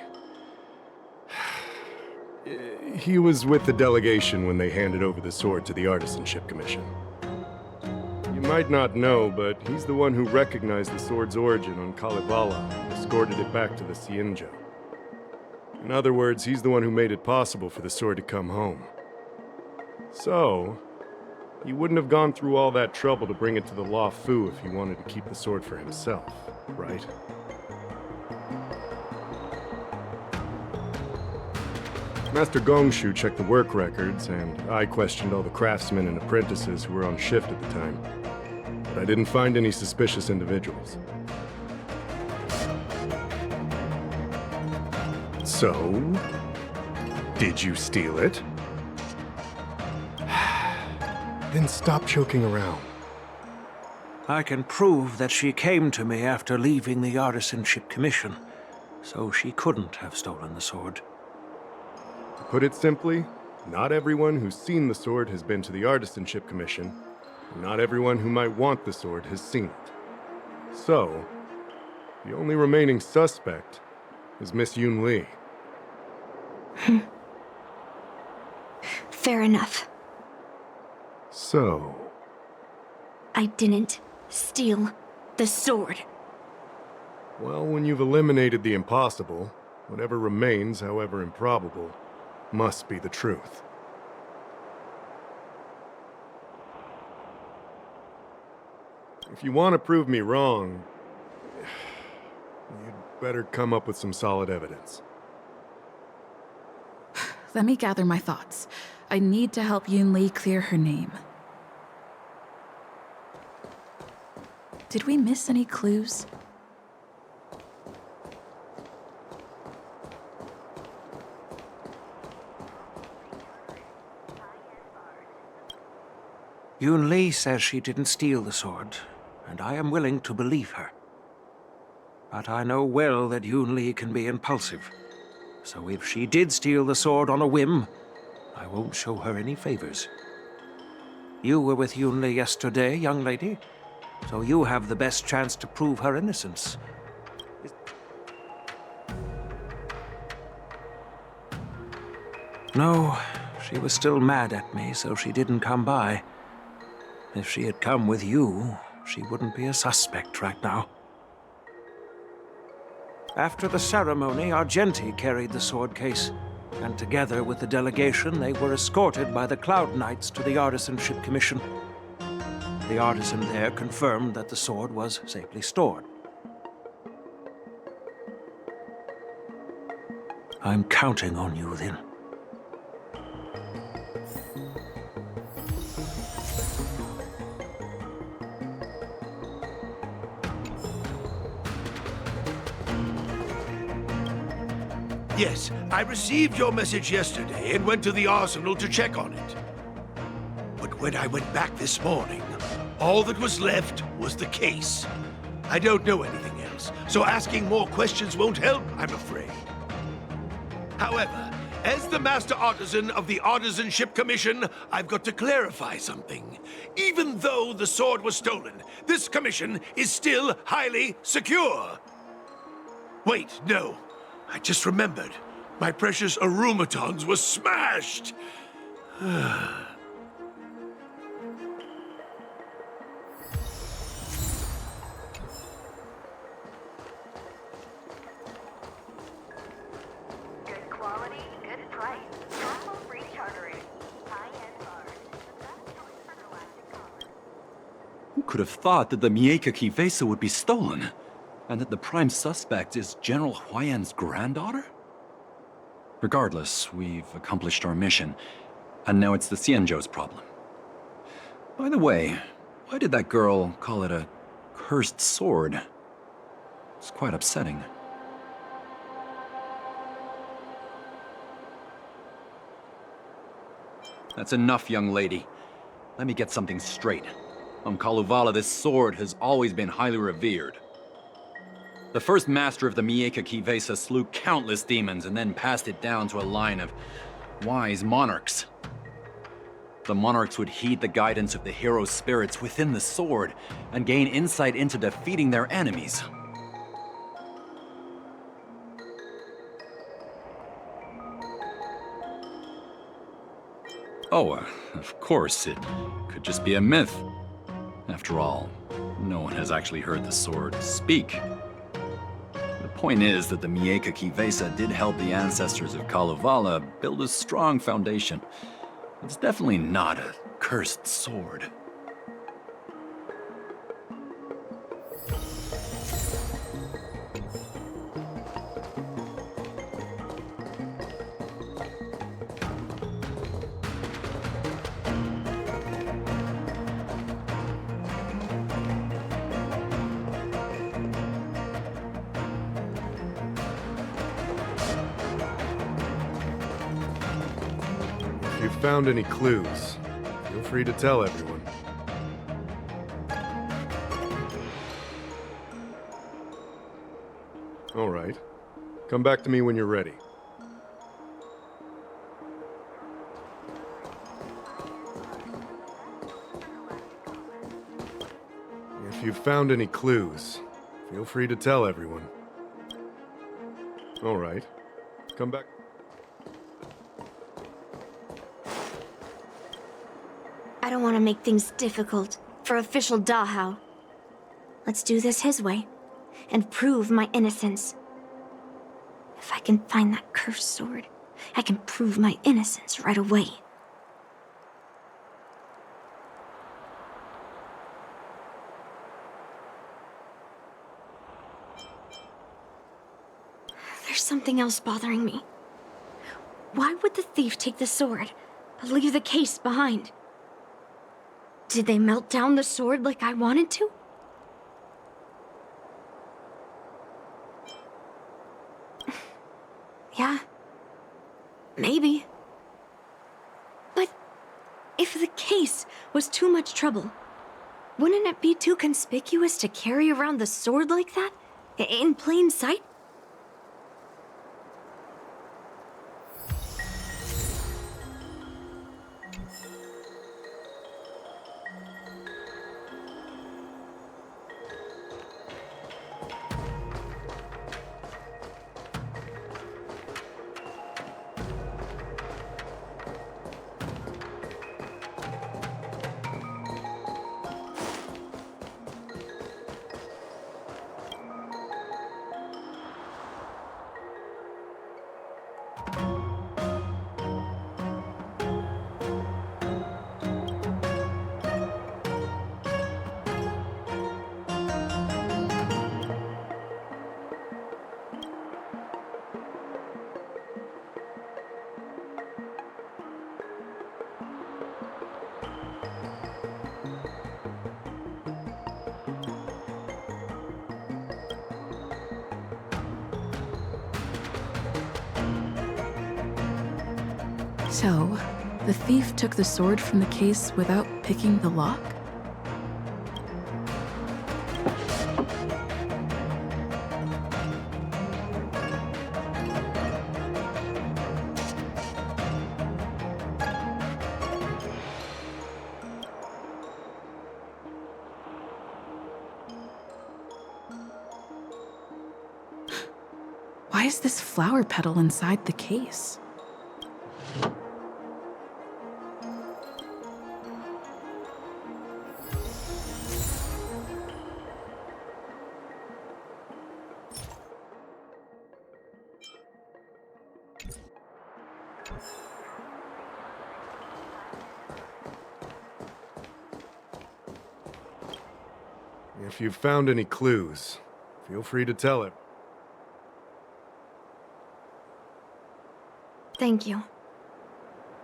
Speaker 13: He was with the delegation when they handed over the sword to the Artisanship Commission. You might not know, but he's the one who recognized the sword's origin on Kalevala and escorted it back to the Xianzhou. In other words, he's the one who made it possible for the sword to come home. So, he wouldn't have gone through all that trouble to bring it to the Lawfu if he wanted to keep the sword for himself, right? Master Gongshu checked the work records, and I questioned all the craftsmen and apprentices who were on shift at the time. But I didn't find any suspicious individuals. So, did you steal it? Then stop joking around.
Speaker 7: I can prove that she came to me after leaving the Artisanship Commission, so she couldn't have stolen the sword.
Speaker 13: To put it simply, not everyone who's seen the sword has been to the Artisanship Commission, and not everyone who might want the sword has seen it. So, the only remaining suspect is Miss Yun Li.
Speaker 1: Fair enough.
Speaker 13: So...
Speaker 1: I didn't steal the sword.
Speaker 13: Well, when you've eliminated the impossible, whatever remains, however improbable, must be the truth. If you want to prove me wrong, you'd better come up with some solid evidence.
Speaker 12: Let me gather my thoughts. I need to help Yun Li clear her name. Did we miss any clues?
Speaker 7: Yun Li says she didn't steal the sword, and I am willing to believe her. But I know well that Yun Li can be impulsive. So if she did steal the sword on a whim, I won't show her any favors. You were with Yun Li yesterday, young lady, so you have the best chance to prove her innocence. No, she was still mad at me, so she didn't come by. If she had come with you, she wouldn't be a suspect right now. After the ceremony, Argenti carried the sword case, and together with the delegation, they were escorted by the Cloud Knights to the Artisanship Commission. The artisan there confirmed that the sword was safely stored. I'm counting on you, then.
Speaker 11: Yes, I received your message yesterday and went to the arsenal to check on it. But when I went back this morning, all that was left was the case. I don't know anything else, so asking more questions won't help, I'm afraid. However, as the Master Artisan of the Artisanship Commission, I've got to clarify something. Even though the sword was stolen, this commission is still highly secure. Wait, no. I just remembered. My precious aromatons were smashed!
Speaker 14: Good quality, good price. Travel free chartering. High-end bars. The best choice for galactic commerce.
Speaker 5: Who could have thought that the Mieka Kivesa would be stolen? And that the prime suspect is General Huayan's granddaughter? Regardless, we've accomplished our mission, and now it's the Xianzhou's problem. By the way, why did that girl call it a cursed sword? It's quite upsetting. That's enough, young lady. Let me get something straight. On Kalevala, this sword has always been highly revered. The first master of the Mieka Kivesa slew countless demons and then passed it down to a line of wise monarchs. The monarchs would heed the guidance of the hero spirits within the sword and gain insight into defeating their enemies. Oh, of course, it could just be a myth. After all, no one has actually heard the sword speak. The point is that the Mieka Kivesa did help the ancestors of Kalevala build a strong foundation. It's definitely not a cursed sword.
Speaker 13: If you've found any clues, feel free to tell everyone. All right. Come back to me when you're ready. If you've found any clues, feel free to tell everyone. All right. Come back.
Speaker 1: I don't want to make things difficult for official Dahao. Let's do this his way and prove my innocence. If I can find that cursed sword, I can prove my innocence right away. There's something else bothering me. Why would the thief take the sword, but leave the case behind? Did they melt down the sword like I wanted to? Yeah. Maybe. But if the case was too much trouble, wouldn't it be too conspicuous to carry around the sword like that? In plain sight?
Speaker 12: So, the thief took the sword from the case without picking the lock? Why is this flower petal inside the case?
Speaker 13: If you've found any clues, feel free to tell it.
Speaker 1: Thank you.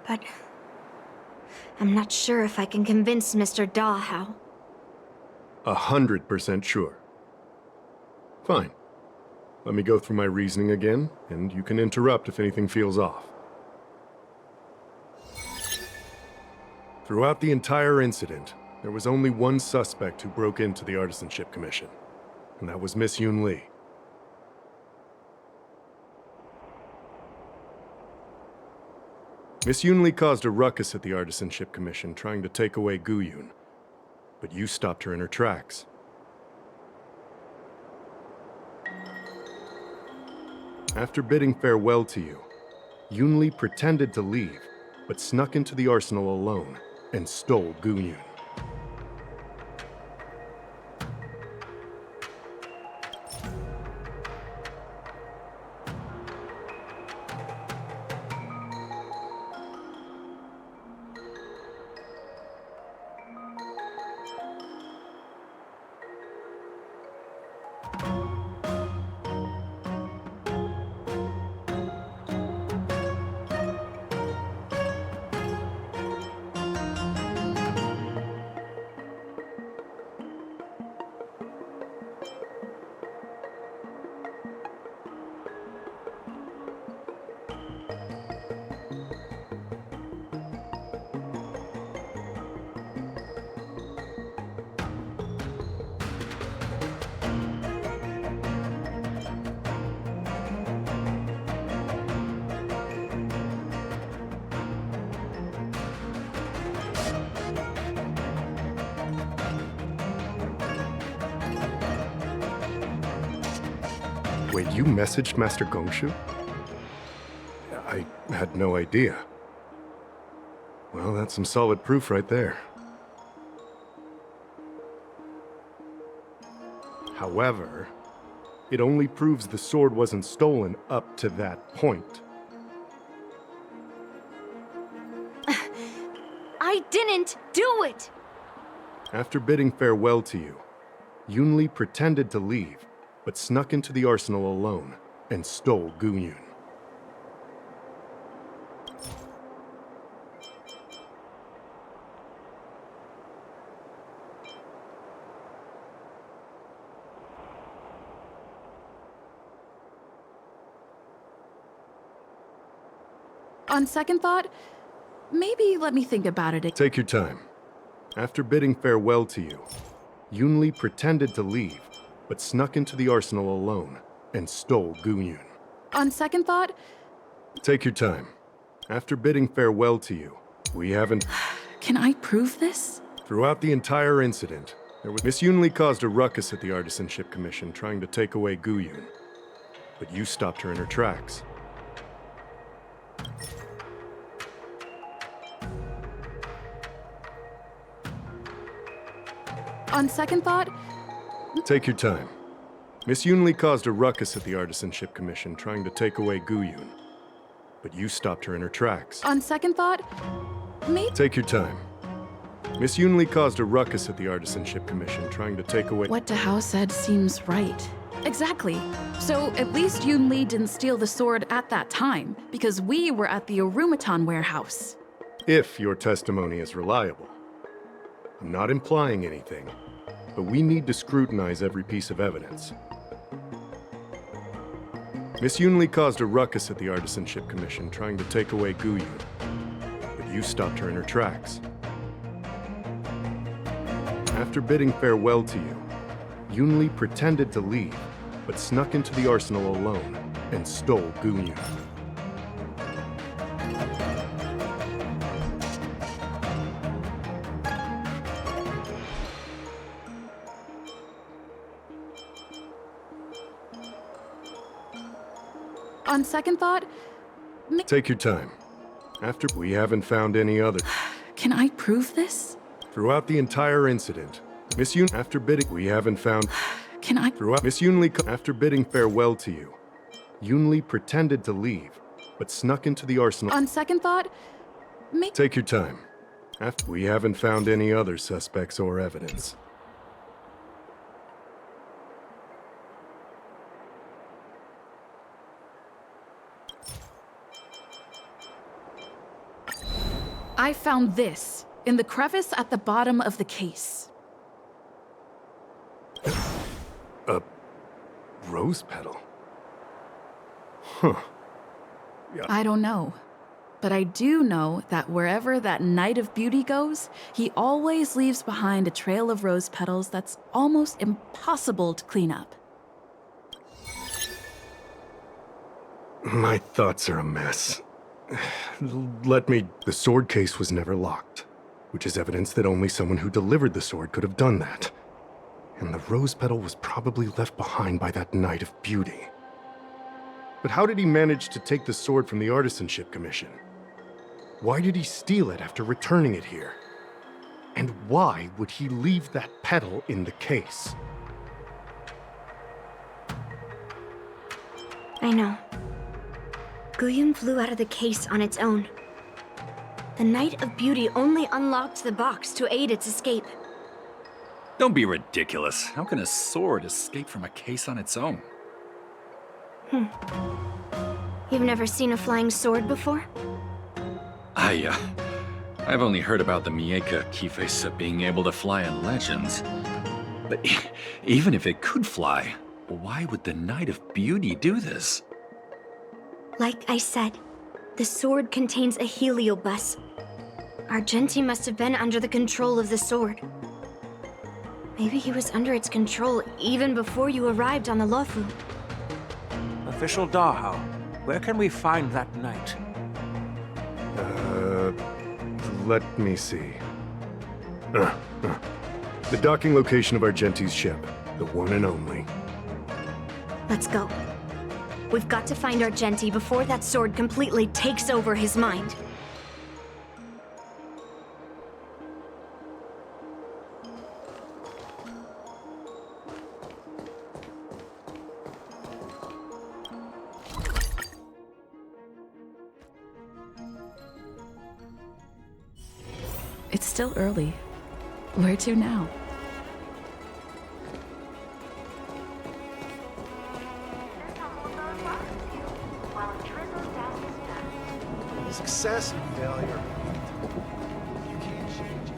Speaker 1: But I'm not sure if I can convince Mr. Daw how.
Speaker 13: 100% sure. Fine. Let me go through my reasoning again, and you can interrupt if anything feels off. Throughout the entire incident, there was only one suspect who broke into the Artisanship Commission, and that was Miss Yoon Lee. Miss Yoon Lee caused a ruckus at the Artisanship Commission trying to take away Gu-Yun, but you stopped her in her tracks. After bidding farewell to you, Yoon Lee pretended to leave, but snuck into the arsenal alone and stole Gu-Yun. Wait, you messaged Master Gongshu? I had no idea. Well, that's some solid proof right there. However, it only proves the sword wasn't stolen up to that point.
Speaker 1: I didn't do it!
Speaker 13: After bidding farewell to you, Yoon Lee pretended to leave, but snuck into the arsenal alone and stole Gu-Yun.
Speaker 12: On second thought, maybe let me think about it.
Speaker 13: Take your time. After bidding farewell to you, Yunli pretended to leave, but snuck into the arsenal alone and stole Gunyun.
Speaker 12: On second thought,
Speaker 13: Take your time. After bidding farewell to you, we haven't...
Speaker 12: can I prove this?
Speaker 13: Throughout the entire incident, Miss Yunli caused a ruckus at the Artisanship Commission trying to take away Gunyun, but you stopped her in her tracks.
Speaker 12: On second thought,
Speaker 13: Take your time. Miss Yunli caused a ruckus at the Artisanship Commission trying to take away Gunyun, but you stopped her in her tracks.
Speaker 12: on second thought, maybe...
Speaker 13: Take your time. Miss Yunli caused a ruckus at the Artisanship Commission trying to take away...
Speaker 12: What Dahao said seems right. Exactly. So at least Yun Li didn't steal the sword at that time, because we were at the Arumaton warehouse.
Speaker 13: If your testimony is reliable. I'm not implying anything, but we need to scrutinize every piece of evidence. Miss Yunli caused a ruckus at the Artisanship Commission trying to take away Gunyun, but you stopped her in her tracks. After bidding farewell to you, Yunli pretended to leave, but snuck into the arsenal alone and stole Gunyun.
Speaker 12: On second thought,
Speaker 13: Take your time. After we haven't found any other.
Speaker 12: can I prove this?
Speaker 13: Throughout the entire incident, Miss Yun, after bidding, we haven't found.
Speaker 12: Can I?
Speaker 13: Throughout Miss Yunli, after bidding farewell to you, Yunli pretended to leave, but snuck into the arsenal.
Speaker 12: On second thought,
Speaker 13: Take your time. After we haven't found any other suspects or evidence.
Speaker 12: I found this in the crevice at the bottom of the case.
Speaker 13: A rose petal? Huh. Yeah.
Speaker 12: I don't know. But I do know that wherever that Knight of Beauty goes, he always leaves behind a trail of rose petals that's almost impossible to clean up.
Speaker 13: My thoughts are a mess. The sword case was never locked, which is evidence that only someone who delivered the sword could have done that. And the rose petal was probably left behind by that Knight of Beauty. But how did he manage to take the sword from the Artisanship Commission? Why did he steal it after returning it here? And why would he leave that petal in the case?
Speaker 1: I know. Gunyun flew out of the case on its own. The Knight of Beauty only unlocked the box to aid its escape.
Speaker 5: Don't be ridiculous. How can a sword escape from a case on its own?
Speaker 1: You've never seen a flying sword before?
Speaker 5: I've only heard about the Mieka Kifesa being able to fly in legends. But even if it could fly, why would the Knight of Beauty do this?
Speaker 1: Like I said, the sword contains a heliobus. Argenti must have been under the control of the sword. Maybe he was under its control even before you arrived on the Lofu.
Speaker 7: Official Dahao, where can we find that knight?
Speaker 13: Let me see. The docking location of Argenti's ship, the one and only.
Speaker 1: Let's go. We've got to find Argenti before that sword completely takes over his mind.
Speaker 12: It's still early. Where to now?
Speaker 14: While it drizzles down his nose.
Speaker 9: Success and failure. You can't change it.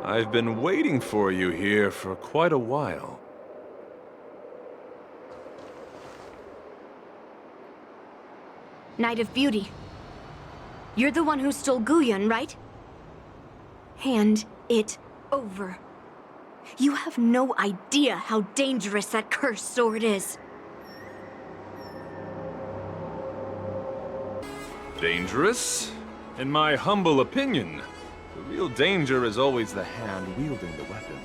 Speaker 2: I've been waiting for you here for quite a while.
Speaker 1: Knight of Beauty. You're the one who stole Guyun, right? Hand it over. You have no idea how dangerous that cursed sword is.
Speaker 2: Dangerous? In my humble opinion, the real danger is always the hand wielding the weapon.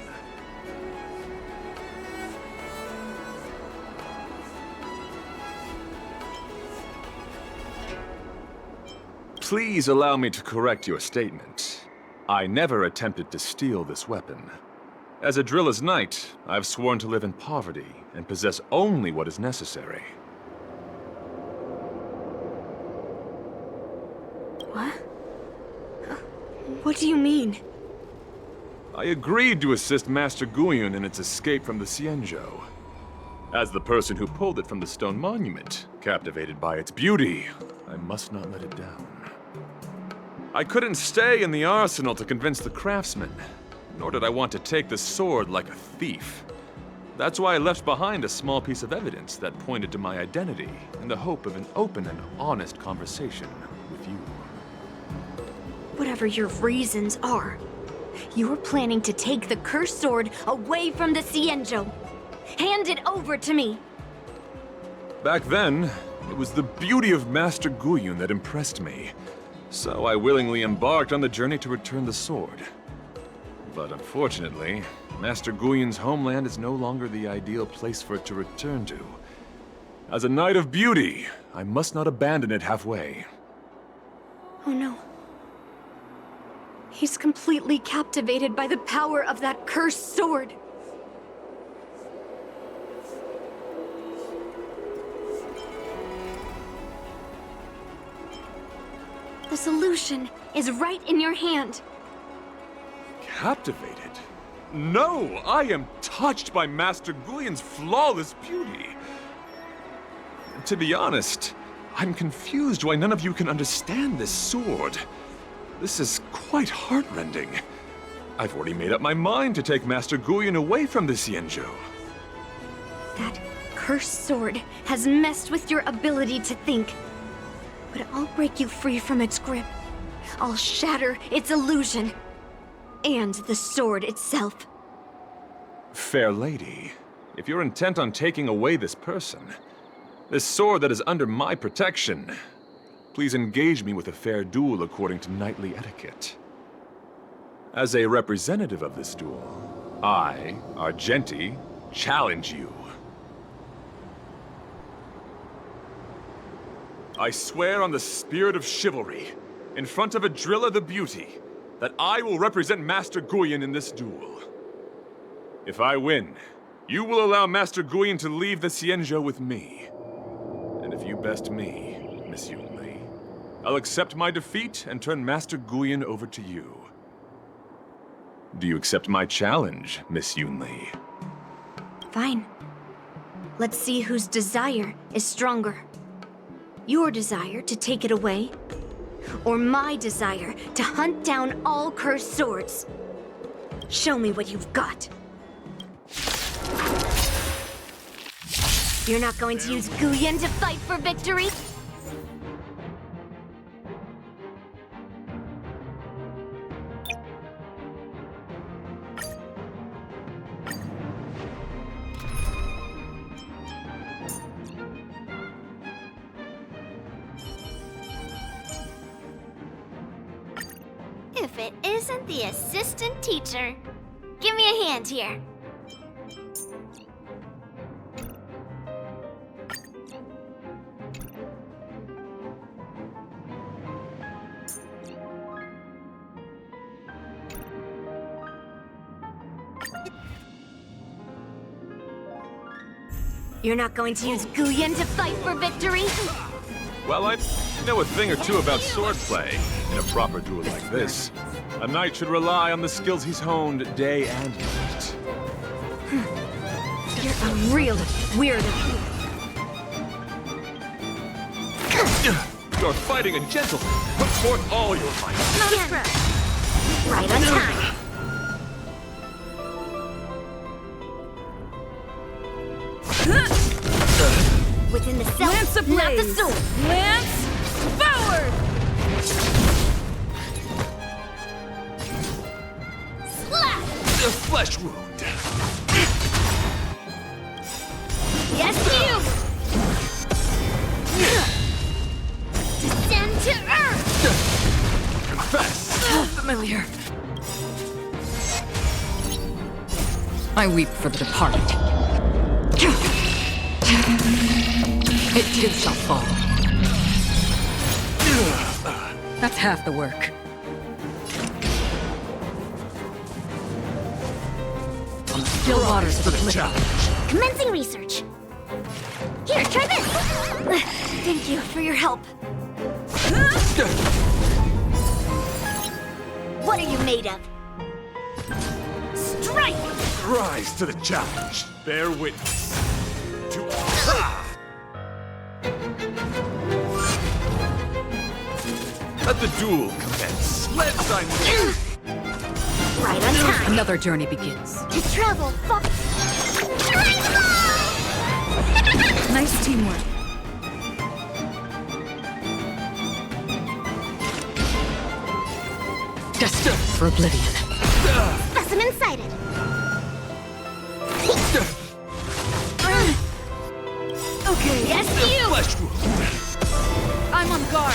Speaker 2: Please allow me to correct your statement. I never attempted to steal this weapon. As a Drilla's knight, I've sworn to live in poverty and possess only what is necessary.
Speaker 1: What? What do you mean?
Speaker 2: I agreed to assist Master Guyun in its escape from the Xianzhou. As the person who pulled it from the stone monument, captivated by its beauty, I must not let it down. I couldn't stay in the arsenal to convince the craftsman, nor did I want to take the sword like a thief. That's why I left behind a small piece of evidence that pointed to my identity in the hope of an open and honest conversation with you.
Speaker 1: Whatever your reasons are, you're planning to take the cursed sword away from the Xianzhou. Hand it over to me!
Speaker 2: Back then, it was the beauty of Master Guyun that impressed me. So I willingly embarked on the journey to return the sword. But unfortunately, Master Guyun's homeland is no longer the ideal place for it to return to. As a Knight of Beauty, I must not abandon it halfway.
Speaker 1: Oh no. He's completely captivated by the power of that cursed sword. The solution is right in your hand.
Speaker 2: Captivated? No! I am touched by Master Guyun's flawless beauty. To be honest, I'm confused why none of you can understand this sword. This is quite heartrending. I've already made up my mind to take Master Guyun away from the Xianzhou.
Speaker 1: That cursed sword has messed with your ability to think. But I'll break you free from its grip. I'll shatter its illusion. And the sword itself.
Speaker 2: Fair lady, if you're intent on taking away this person, this sword that is under my protection, please engage me with a fair duel according to knightly etiquette. As a representative of this duel, I, Argenti, challenge you. I swear on the spirit of chivalry, in front of Adrilla the Beauty, that I will represent Master Guyun in this duel. If I win, you will allow Master Guyun to leave the Xianzhou with me. And if you best me, Miss Yunli, I'll accept my defeat and turn Master Guyun over to you. Do you accept my challenge, Miss Yunli?
Speaker 1: Fine. Let's see whose desire is stronger. Your desire to take it away, or my desire to hunt down all cursed swords. Show me what you've got. You're not going to use Guyun to fight for victory?
Speaker 15: If it isn't the assistant teacher. Give me a hand here.
Speaker 1: You're not going to use Guyun to fight for victory?
Speaker 2: Well, I know a thing or two about swordplay. In a proper duel like this, a knight should rely on the skills he's honed day and night.
Speaker 1: You're a real weirdo.
Speaker 2: You're fighting a gentleman. Put forth all your might.
Speaker 1: Right on time.
Speaker 12: Lance ablaze!
Speaker 1: Not the sword!
Speaker 12: Lance forward!
Speaker 15: Slap!
Speaker 11: The flesh wound.
Speaker 15: Yes, you! Descend to earth!
Speaker 11: Confess.
Speaker 6: So familiar. I weep for the departed. It too shall fall. That's half the work. On the still waters of oblivion.
Speaker 15: Commencing research. Here, try this!
Speaker 1: Thank you for your help.
Speaker 15: What are you made of? Strike!
Speaker 2: Rise to the challenge. Bear witness. To Let the duel commence. Let's
Speaker 15: Right on time.
Speaker 6: Another journey begins.
Speaker 15: To travel far.
Speaker 12: Nice teamwork.
Speaker 6: Destined for oblivion.
Speaker 15: Specimen sighted.
Speaker 1: Okay.
Speaker 15: Yes, you!
Speaker 11: Flesh wound.
Speaker 12: I'm on guard.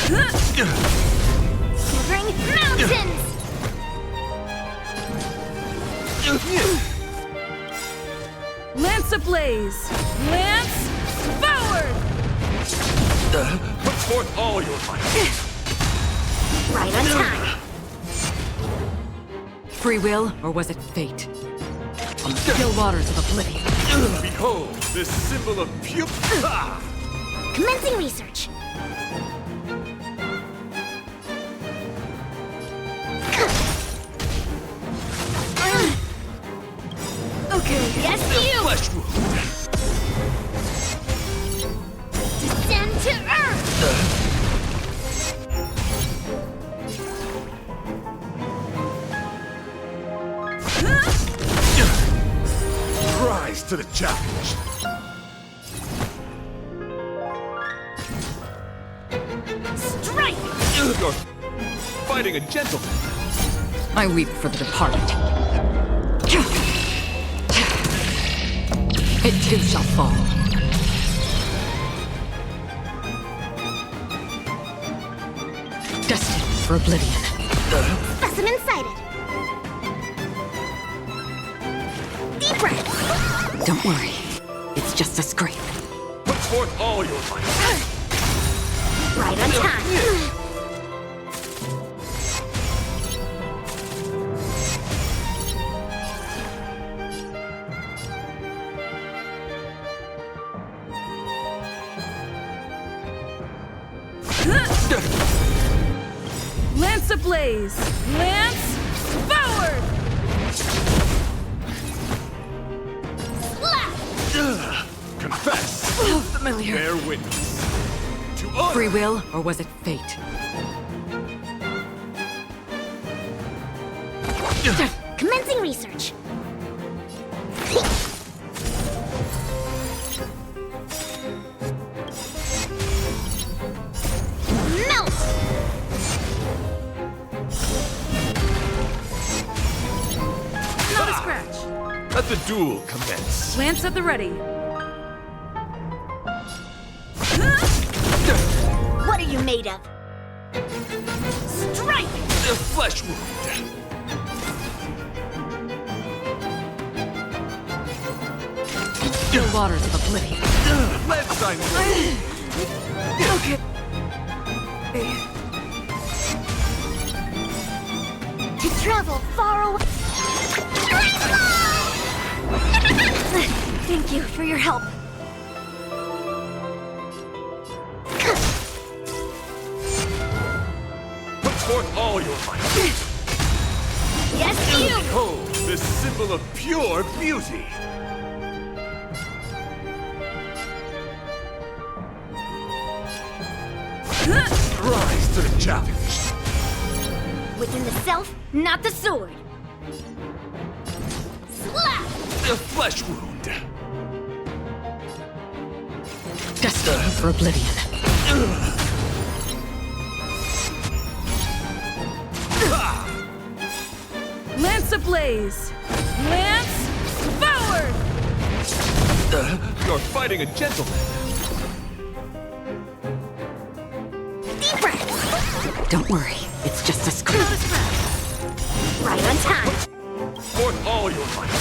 Speaker 15: Shivering mountains!
Speaker 12: Lance ablaze! Lance forward!
Speaker 2: put forth all your might.
Speaker 15: Right on time.
Speaker 6: Free will, or was it fate? On the still waters of oblivion.
Speaker 2: Behold, this symbol of pure.
Speaker 15: Commencing research.
Speaker 1: Okay.
Speaker 15: Yes, you!
Speaker 11: Flesh wound.
Speaker 15: Descend to earth!
Speaker 11: Rise to the challenge.
Speaker 15: Strike!
Speaker 2: You're fighting a gentleman.
Speaker 6: I weep for the departed. It too shall fall. Destined for oblivion.
Speaker 15: Specimen sighted. Deep breath.
Speaker 6: Don't worry. It's just a scrape.
Speaker 2: Put forth all your might.
Speaker 15: Right on time.
Speaker 12: Lance ablaze! Lance forward!
Speaker 15: Slap!
Speaker 2: Confess.
Speaker 6: So familiar.
Speaker 2: Bear witness. To honor.
Speaker 6: Free will, or was it fate?
Speaker 15: Commencing research. Melt!
Speaker 12: Not a scratch.
Speaker 2: Let the duel commence.
Speaker 12: Lance at the ready.
Speaker 15: What are you made of? Strike!
Speaker 11: The flesh wound.
Speaker 6: Still waters of oblivion.
Speaker 2: Let's
Speaker 12: Okay.
Speaker 15: To travel far away.
Speaker 1: Thank you for your help.
Speaker 2: Put forth all your might.
Speaker 15: Yes, you!
Speaker 2: Behold, this symbol of pure beauty.
Speaker 11: Rise to the challenge.
Speaker 1: Within the self, not the sword.
Speaker 15: Slap!
Speaker 11: The flesh wound.
Speaker 6: Destined for oblivion.
Speaker 12: Lance ablaze! Lance forward!
Speaker 2: You're fighting a gentleman.
Speaker 1: Deep breath.
Speaker 6: Don't worry, it's just a screw.
Speaker 1: Right on time.
Speaker 2: Forth all your might.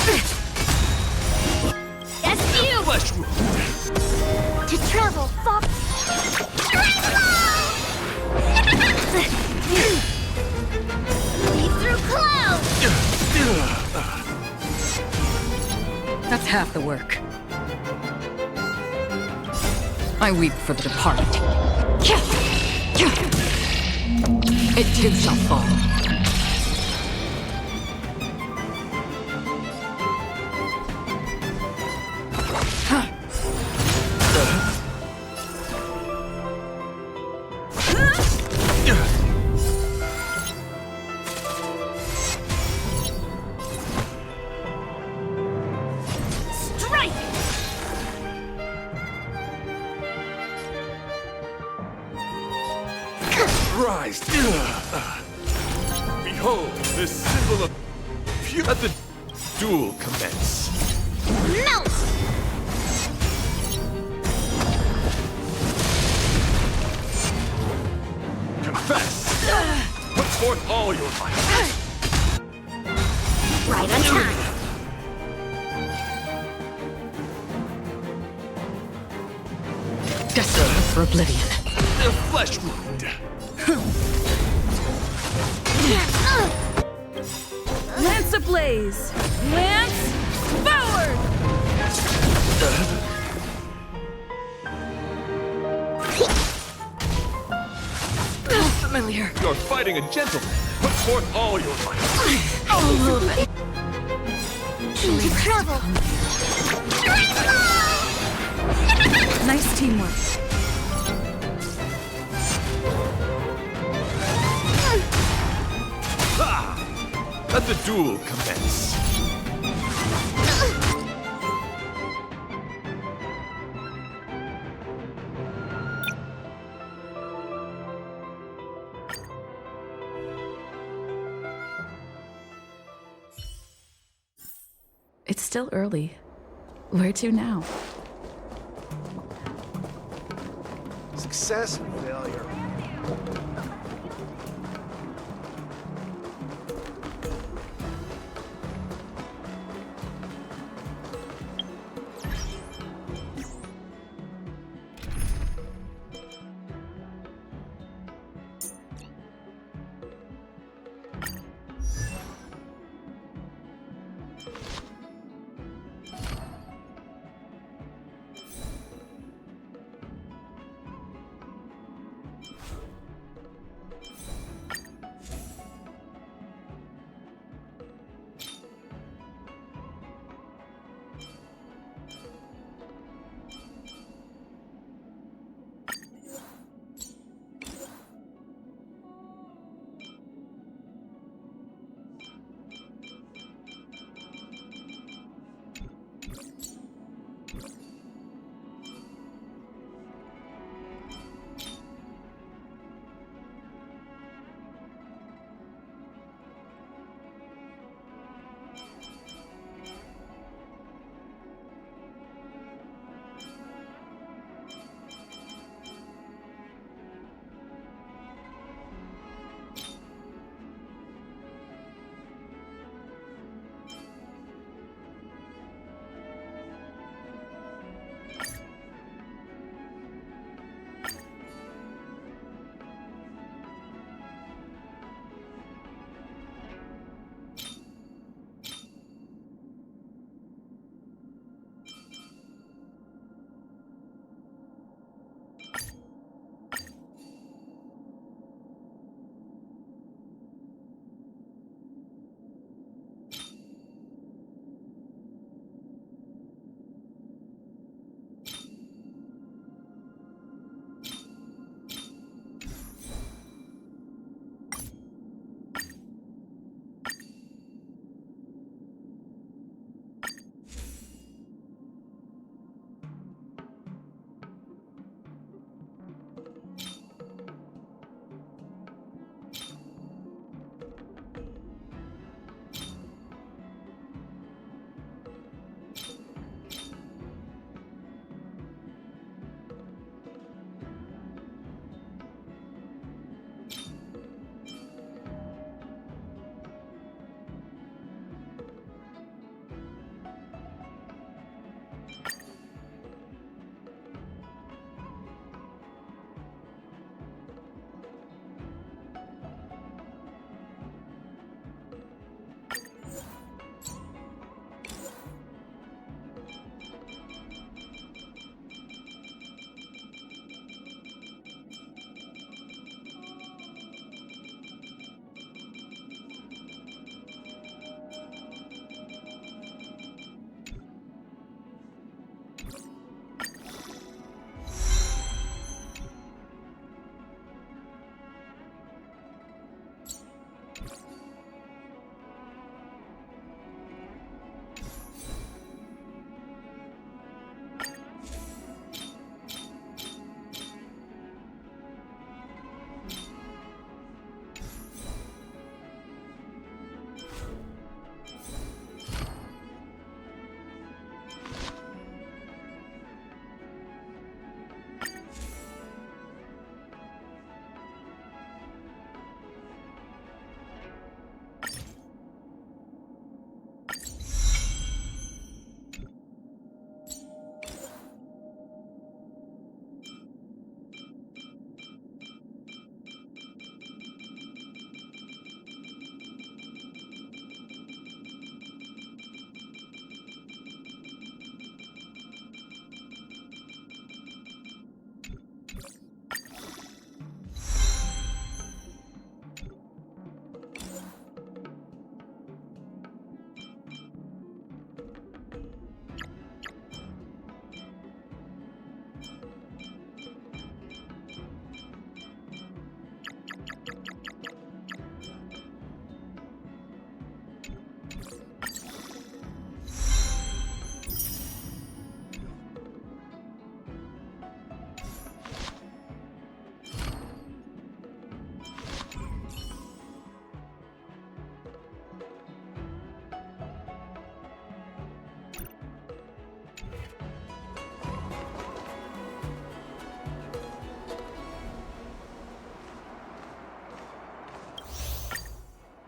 Speaker 1: Yes, you.
Speaker 2: Flesh wound.
Speaker 1: To travel far. Leap through clouds.
Speaker 6: That's half the work. I weep for the departed. It too shall fall.
Speaker 1: Strike.
Speaker 2: Rise. Behold, this symbol of let the duel commence.
Speaker 1: Melt.
Speaker 2: Confess. Put forth all your might.
Speaker 1: Right on time.
Speaker 6: Destined for oblivion.
Speaker 2: A flesh wound.
Speaker 12: Lance ablaze! Lance forward!
Speaker 6: Familiar.
Speaker 2: You're fighting a gentleman. Put forth all your might.
Speaker 6: A little bit.
Speaker 1: Into trouble.
Speaker 12: Nice teamwork.
Speaker 2: Let the duel commence.
Speaker 12: It's still early. Where to now?
Speaker 9: Success and failure.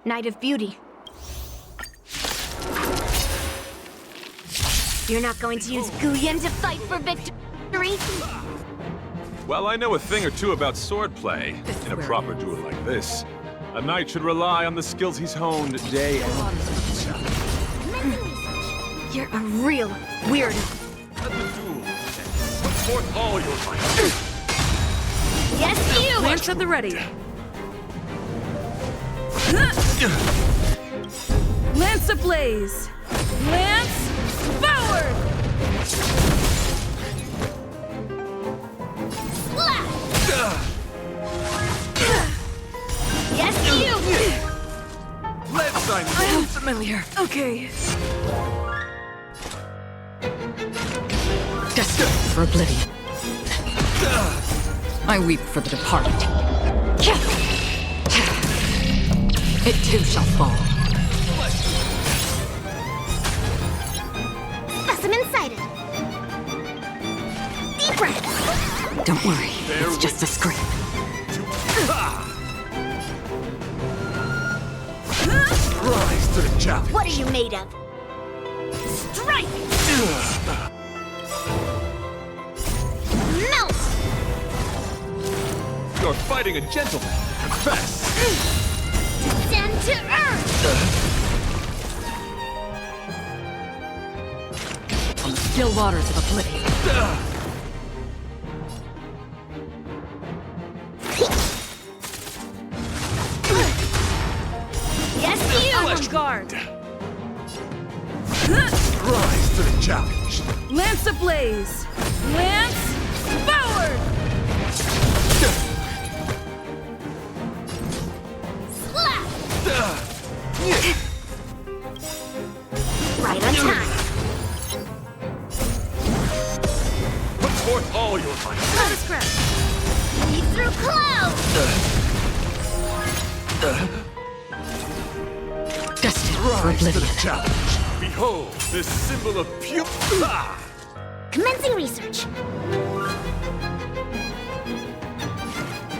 Speaker 1: Knight of Beauty. You're not going to use Guyan to fight for victory?
Speaker 2: Well, I know a thing or two about swordplay. In a proper duel like this, a knight should rely on the skills he's honed day and night.
Speaker 1: You're a real weirdo.
Speaker 2: Let the duel commence. Put forth all your might.
Speaker 1: Yes, you!
Speaker 12: Lance at the ready. Lance ablaze. Lance forward!
Speaker 1: Yes, you!
Speaker 2: Let's
Speaker 6: I'm familiar.
Speaker 12: Okay.
Speaker 6: Destined for oblivion. I weep for the departed. It too shall fall.
Speaker 15: Specimen sighted. Deep breath.
Speaker 6: Don't worry, it's just a scrape.
Speaker 11: Rise to the challenge.
Speaker 1: What are you made of? Strike! Melt!
Speaker 2: You're fighting a gentleman. Confess.
Speaker 1: Descend to earth!
Speaker 6: On the still waters of oblivion.
Speaker 1: Yes, you!
Speaker 12: On guard.
Speaker 11: Rise to the challenge.
Speaker 12: Lance ablaze. Lance forward!
Speaker 1: Slap! Right on time.
Speaker 2: Put forth all your might.
Speaker 1: Lotus Crest. Lead through clouds!
Speaker 6: Destined for
Speaker 11: Rise to the
Speaker 6: oblivion.
Speaker 11: challenge.
Speaker 2: Behold, this symbol of pure.
Speaker 15: Commencing research.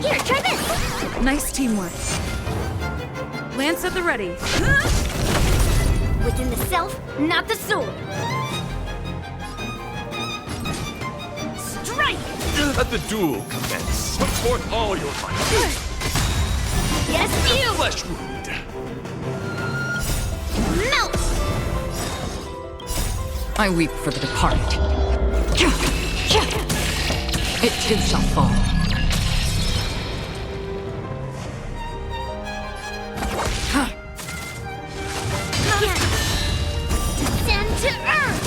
Speaker 15: Here, try this.
Speaker 12: Nice teamwork. Lance at the ready.
Speaker 1: Within the self, not the sword. Strike!
Speaker 2: Let the duel commence. Put forth all your might.
Speaker 1: Yes, you!
Speaker 2: Flesh wound.
Speaker 1: Melt!
Speaker 6: I weep for the departed. It too shall fall.
Speaker 1: Descend to earth!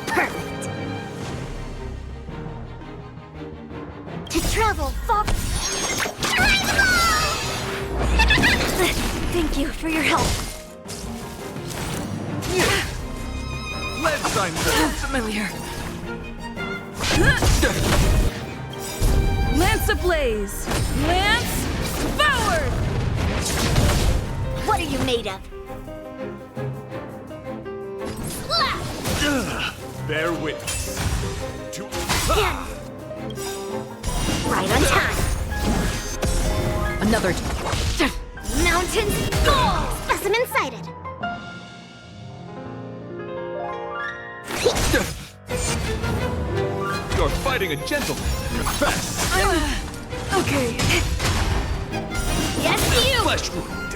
Speaker 1: Perfect. To travel far... Thank you for your help.
Speaker 2: Let's sign
Speaker 12: Familiar. Lance ablaze. Lance forward!
Speaker 1: What are you made of? Slap!
Speaker 2: Bear witness. To.
Speaker 1: Right on time.
Speaker 6: Another.
Speaker 1: Mountains fall! Specimen sighted.
Speaker 2: You're fighting a gentleman. Confess.
Speaker 12: Okay.
Speaker 1: Yes, you!
Speaker 2: Flesh wound.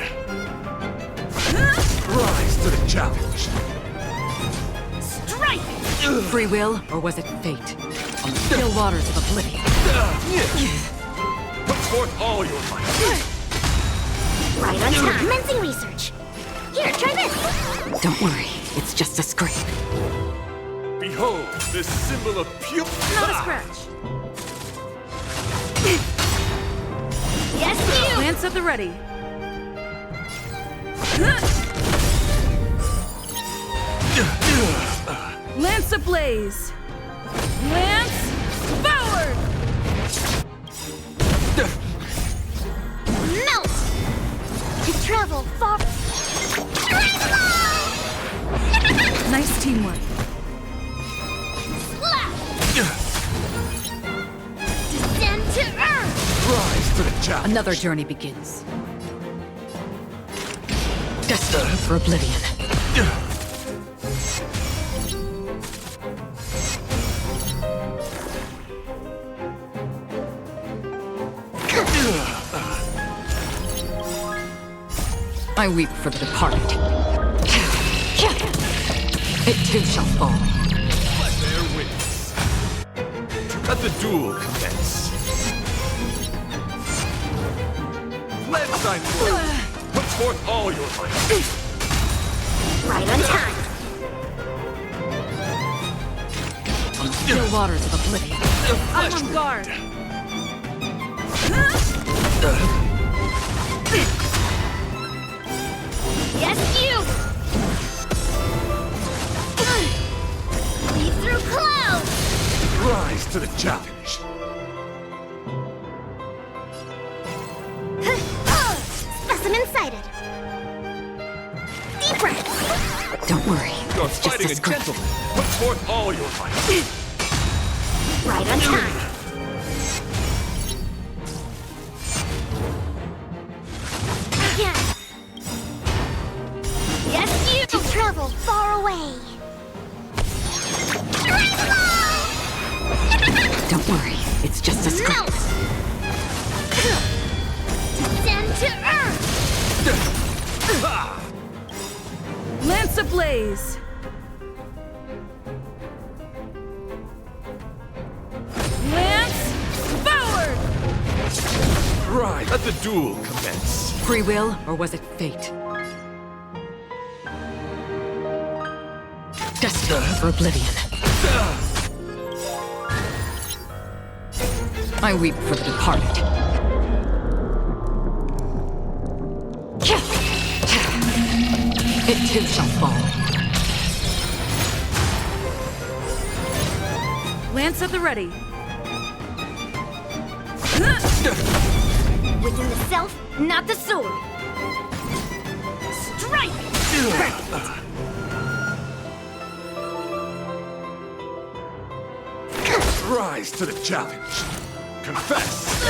Speaker 11: Rise to the challenge.
Speaker 1: Strike!
Speaker 6: Free will, or was it fate? On the still waters of oblivion.
Speaker 2: Put forth all your might.
Speaker 1: Right on time. Commencing research. Here, try this.
Speaker 6: Don't worry, it's just a scrape.
Speaker 2: Behold, this symbol of pure.
Speaker 12: Not a scratch.
Speaker 1: Yes, you!
Speaker 12: Lance at the ready. Lance ablaze. Lance forward!
Speaker 1: Melt! To travel far...
Speaker 12: Nice teamwork.
Speaker 1: Slap! Descend to earth!
Speaker 11: Rise to the challenge.
Speaker 6: Another journey begins. Destined for oblivion. I weep for the departed. It too shall fall.
Speaker 2: Let bear witness. Let the duel commence. Let thine word. Put forth all your might.
Speaker 1: Right on time.
Speaker 6: On still waters of oblivion.
Speaker 3: I'm on guard.
Speaker 15: Yes, you! Leap through clouds!
Speaker 11: Rise to the challenge.
Speaker 15: Specimen sighted. Deep breath.
Speaker 6: Don't worry.
Speaker 2: You're
Speaker 6: It's just
Speaker 2: fighting
Speaker 6: a
Speaker 2: a
Speaker 6: script.
Speaker 2: gentleman. Put forth all your might.
Speaker 1: Right on time.
Speaker 15: Again. Yes, you! To travel far away.
Speaker 6: Don't worry. It's just a script.
Speaker 15: Melt! Descend to earth!
Speaker 12: Lance ablaze! Lance forward!
Speaker 2: Right. Let the duel commence.
Speaker 6: Free will, or was it fate? Destined for oblivion. I weep for the departed. It too shall fall.
Speaker 12: Lance at the ready.
Speaker 1: Within the self, not the sword. Strike!
Speaker 11: Rise to the challenge.
Speaker 2: Confess.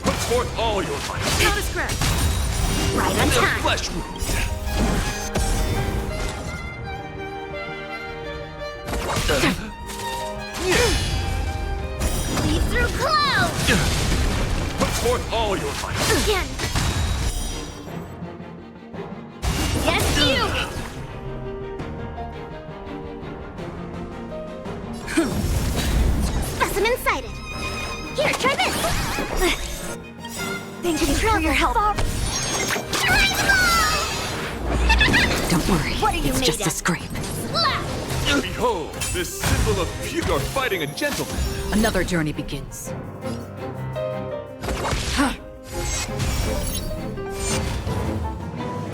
Speaker 2: Put forth all your might.
Speaker 12: Not a scratch.
Speaker 1: Right on
Speaker 2: The
Speaker 1: time.
Speaker 2: flesh wound.
Speaker 15: Leap through clouds!
Speaker 2: Put forth all your might.
Speaker 15: Again. Yes, you! Specimen sighted. Here, try this.
Speaker 1: Thank you for your help.
Speaker 6: Don't worry.
Speaker 1: What are you
Speaker 6: it's
Speaker 1: made
Speaker 6: just a
Speaker 1: of?
Speaker 6: scrape.
Speaker 2: Behold, this symbol of pure fighting a gentleman.
Speaker 6: Another journey begins.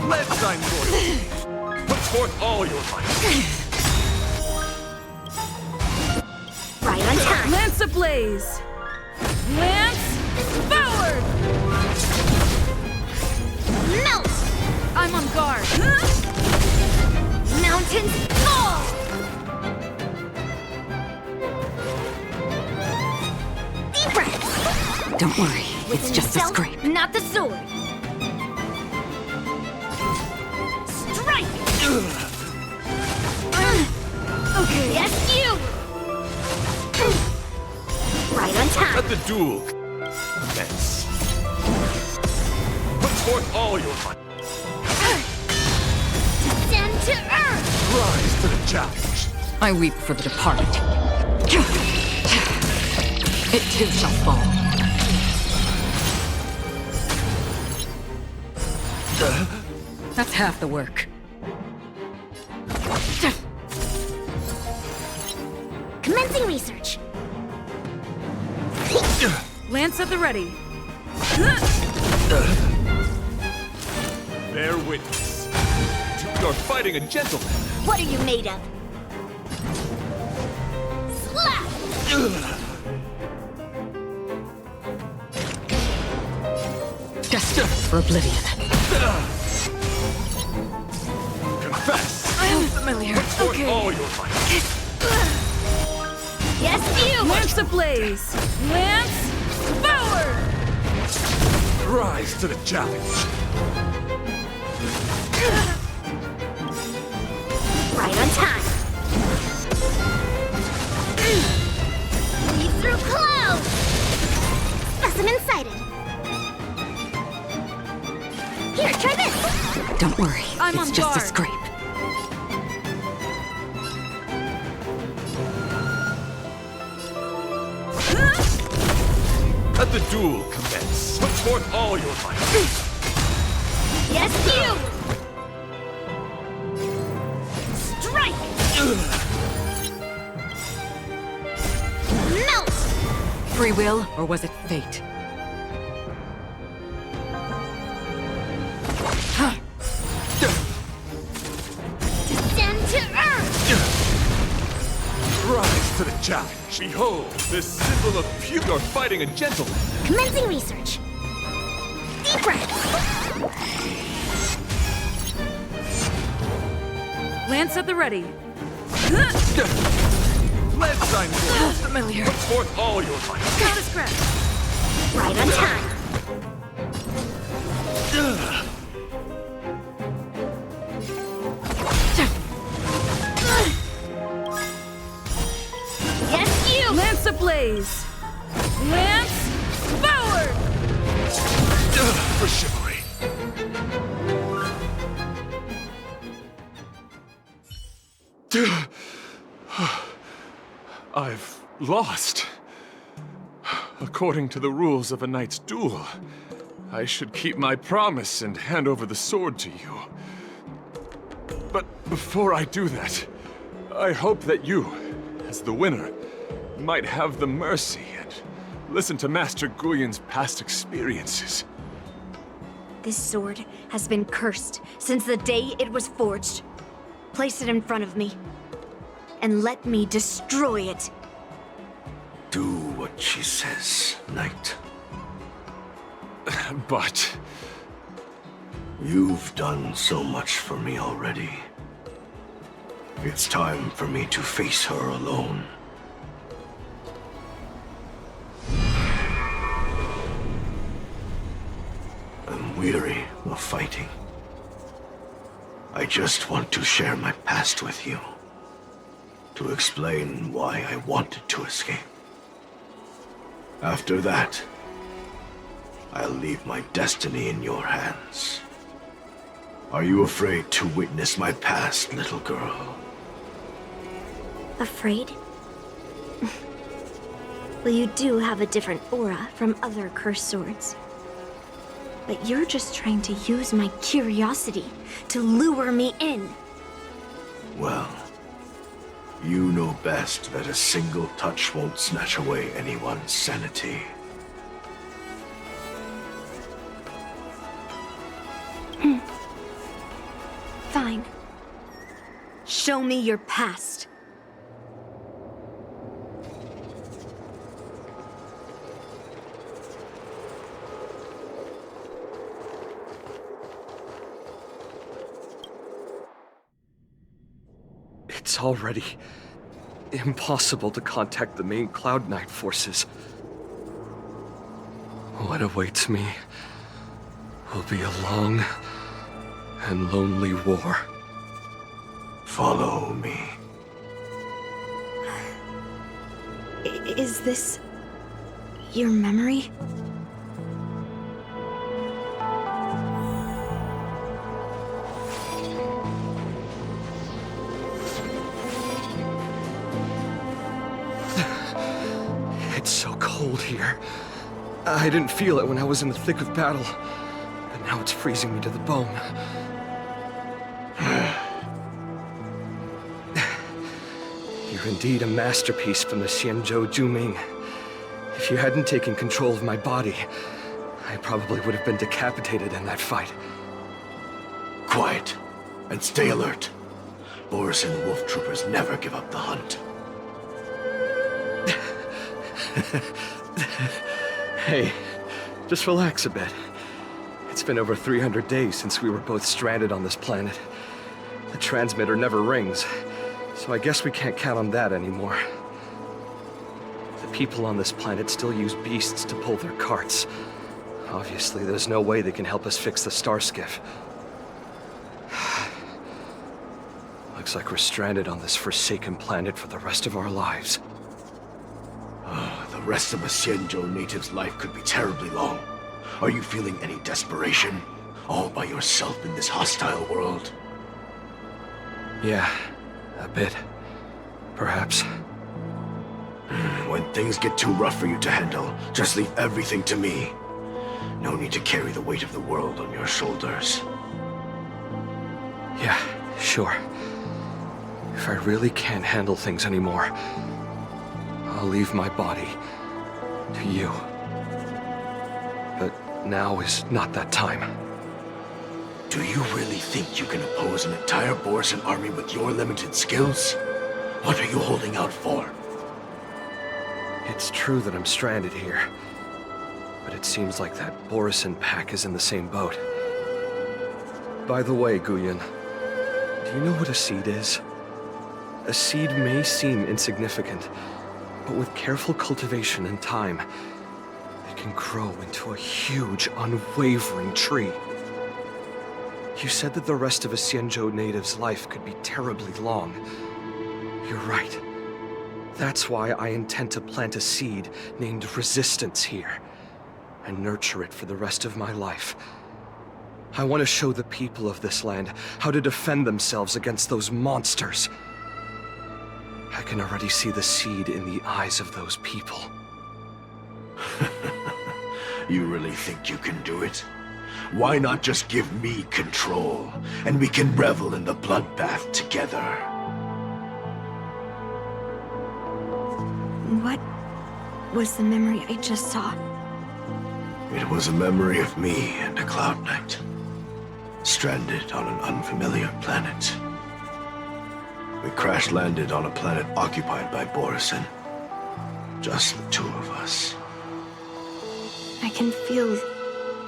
Speaker 2: Let thine glory. Put forth all your might.
Speaker 1: Right on time.
Speaker 12: Lance ablaze! Lance forward!
Speaker 15: Melt!
Speaker 12: I'm on guard.
Speaker 15: Mountains fall!
Speaker 1: Deep breath.
Speaker 6: Don't worry. It's
Speaker 1: Within
Speaker 6: just
Speaker 1: the
Speaker 6: a
Speaker 1: self,
Speaker 6: scrape.
Speaker 1: not the sword. Strike!
Speaker 15: Okay. Yes, you!
Speaker 1: Right on time.
Speaker 2: Let the duel commence. Put forth all your might.
Speaker 15: Descend to earth!
Speaker 11: Rise to the challenge.
Speaker 6: I weep for the departed. It too shall fall. That's half the work.
Speaker 15: Commencing research.
Speaker 12: Lance at the ready.
Speaker 2: Bear witness. You're fighting a gentleman.
Speaker 1: What are you made of?
Speaker 15: Slap!
Speaker 6: Destined for oblivion.
Speaker 2: Confess.
Speaker 12: I am familiar.
Speaker 2: Put forth all your might.
Speaker 15: Yes, you!
Speaker 12: Lance ablaze! Lance forward!
Speaker 2: Rise to the challenge.
Speaker 15: Right on time. Leap through clouds. Specimen sighted. Here, try this.
Speaker 6: Don't worry,
Speaker 3: I'm
Speaker 6: it's
Speaker 3: on
Speaker 6: just a
Speaker 3: guard.
Speaker 6: scrape.
Speaker 2: Let the duel commence. Put forth all your might.
Speaker 15: Yes, you. Strike. Melt.
Speaker 6: Free will, or was it fate?
Speaker 15: Descend to earth.
Speaker 2: Rise to the challenge. Behold, this symbol of you're fighting a gentleman.
Speaker 15: Commencing research. Deep breath.
Speaker 12: Lance at the ready.
Speaker 2: Let's sign for
Speaker 6: Familiar.
Speaker 2: Put forth all your might.
Speaker 12: Got a scratch.
Speaker 15: Right on time. Yes, you.
Speaker 12: Lance ablaze. Lance forward.
Speaker 2: For chivalry. I've lost. According to the rules of a knight's duel, I should keep my promise and hand over the sword to you. But before I do that, I hope that you, as the winner, might have the mercy and listen to Master Guyon's past experiences.
Speaker 1: This sword has been cursed since the day it was forged. Place it in front of me, and let me destroy it.
Speaker 11: Do what she says, knight.
Speaker 2: But...
Speaker 11: You've done so much for me already. It's time for me to face her alone. I'm weary of fighting. I just want to share my past with you. To explain why I wanted to escape. After that, I'll leave my destiny in your hands. Are you afraid to witness my past, little girl?
Speaker 1: Afraid? Well, you do have a different aura from other cursed swords. But you're just trying to use my curiosity to lure me in.
Speaker 11: Well, you know best that a single touch won't snatch away anyone's sanity.
Speaker 1: Fine. Show me your past.
Speaker 8: It's already impossible to contact the main Cloud Knight forces. What awaits me will be a long and lonely war.
Speaker 11: Follow me.
Speaker 1: Is this your memory?
Speaker 8: It's so cold here. I didn't feel it when I was in the thick of battle, but now it's freezing me to the bone. You're indeed a masterpiece from the Xianzhou Juming. If you hadn't taken control of my body, I probably would have been decapitated in that fight.
Speaker 11: Quiet, and stay alert. Boris and Wolf Troopers never give up the hunt.
Speaker 8: Hey, just relax a bit. It's been over 300 days since we were both stranded on this planet. The transmitter never rings, so I guess we can't count on that anymore. The people on this planet still use beasts to pull their carts,
Speaker 16: Obviously, there's no way they can help us fix the star skiff. Looks like we're stranded on this forsaken planet for the rest of our lives.
Speaker 11: The rest of a Xianzhou native's life could be terribly long. Are you feeling any desperation? All by yourself in this hostile world?
Speaker 16: Yeah, a bit. Perhaps.
Speaker 11: When things get too rough for you to handle, just leave everything to me. No need to carry the weight of the world on your shoulders.
Speaker 16: Yeah, sure. If I really can't handle things anymore, I'll leave my body to you. But now is not that time.
Speaker 11: Do you really think you can oppose an entire Borisin army with your limited skills? What are you holding out for?
Speaker 16: It's true that I'm stranded here, but it seems like that Borisin pack is in the same boat. By the way, Guyun, do you know what a seed is? A seed may seem insignificant, but with careful cultivation and time, it can grow into a huge, unwavering tree. You said that the rest of a Xianzhou native's life could be terribly long. You're right. That's why I intend to plant a seed named Resistance here, and nurture it for the rest of my life. I want to show the people of this land how to defend themselves against those monsters. I can already see the seed in the eyes of those people.
Speaker 11: You really think you can do it? Why not just give me control, and we can revel in the bloodbath together?
Speaker 1: What was the memory I just saw?
Speaker 11: It was a memory of me and a Cloud Knight, stranded on an unfamiliar planet. We crash-landed on a planet occupied by Borisin. Just the two of us.
Speaker 1: I can feel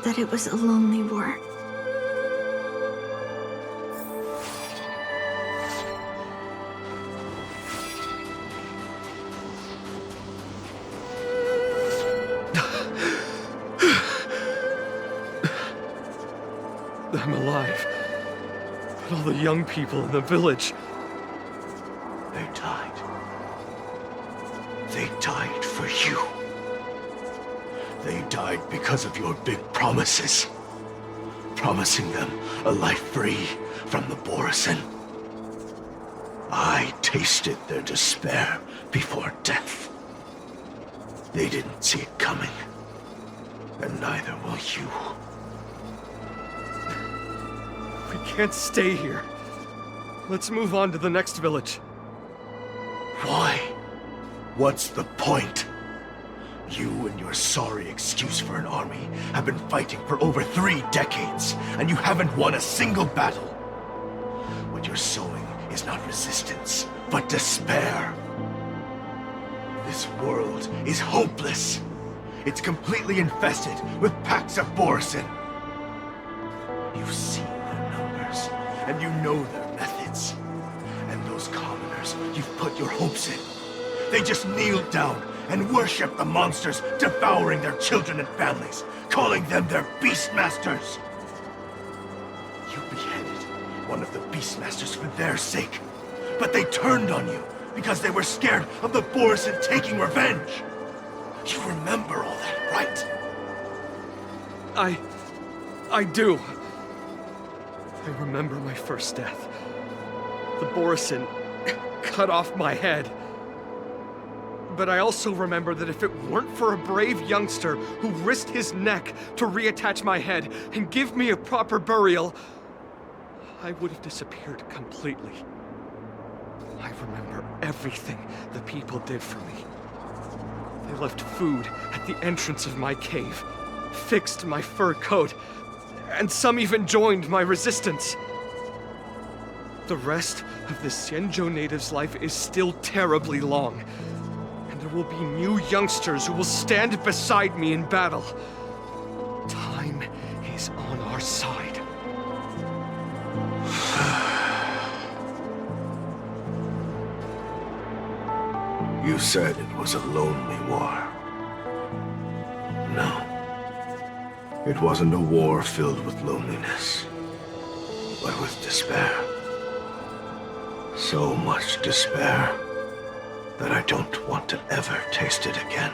Speaker 1: that it was a lonely war.
Speaker 16: I'm alive. But all the young people in the village...
Speaker 11: They died. They died for you. They died because of your big promises. Promising them a life free from the Borisin. I tasted their despair before death. They didn't see it coming. And neither will you.
Speaker 16: We can't stay here. Let's move on to the next village.
Speaker 11: Why? What's the point? You and your sorry excuse for an army have been fighting for over 3 decades, and you haven't won a single battle. What you're sowing is not resistance, but despair. This world is hopeless. It's completely infested with packs of Borisin. You've seen their numbers, and you know their methods. And those commoners you've put your hopes in, they just kneel down and worship the monsters devouring their children and families, calling them their Beastmasters. You beheaded one of the Beastmasters for their sake, but they turned on you because they were scared of the Borisin taking revenge. You remember all that, right?
Speaker 16: I do. I remember my first death. The Borisin cut off my head. But I also remember that if it weren't for a brave youngster who risked his neck to reattach my head and give me a proper burial, I would have disappeared completely. I remember everything the people did for me. They left food at the entrance of my cave, fixed my fur coat, and some even joined my resistance. The rest of the Xianzhou native's life is still terribly long. There will be new youngsters who will stand beside me in battle. Time is on our side.
Speaker 11: You said it was a lonely war. No. It wasn't a war filled with loneliness, but with despair. So much despair that I don't want to ever taste it again.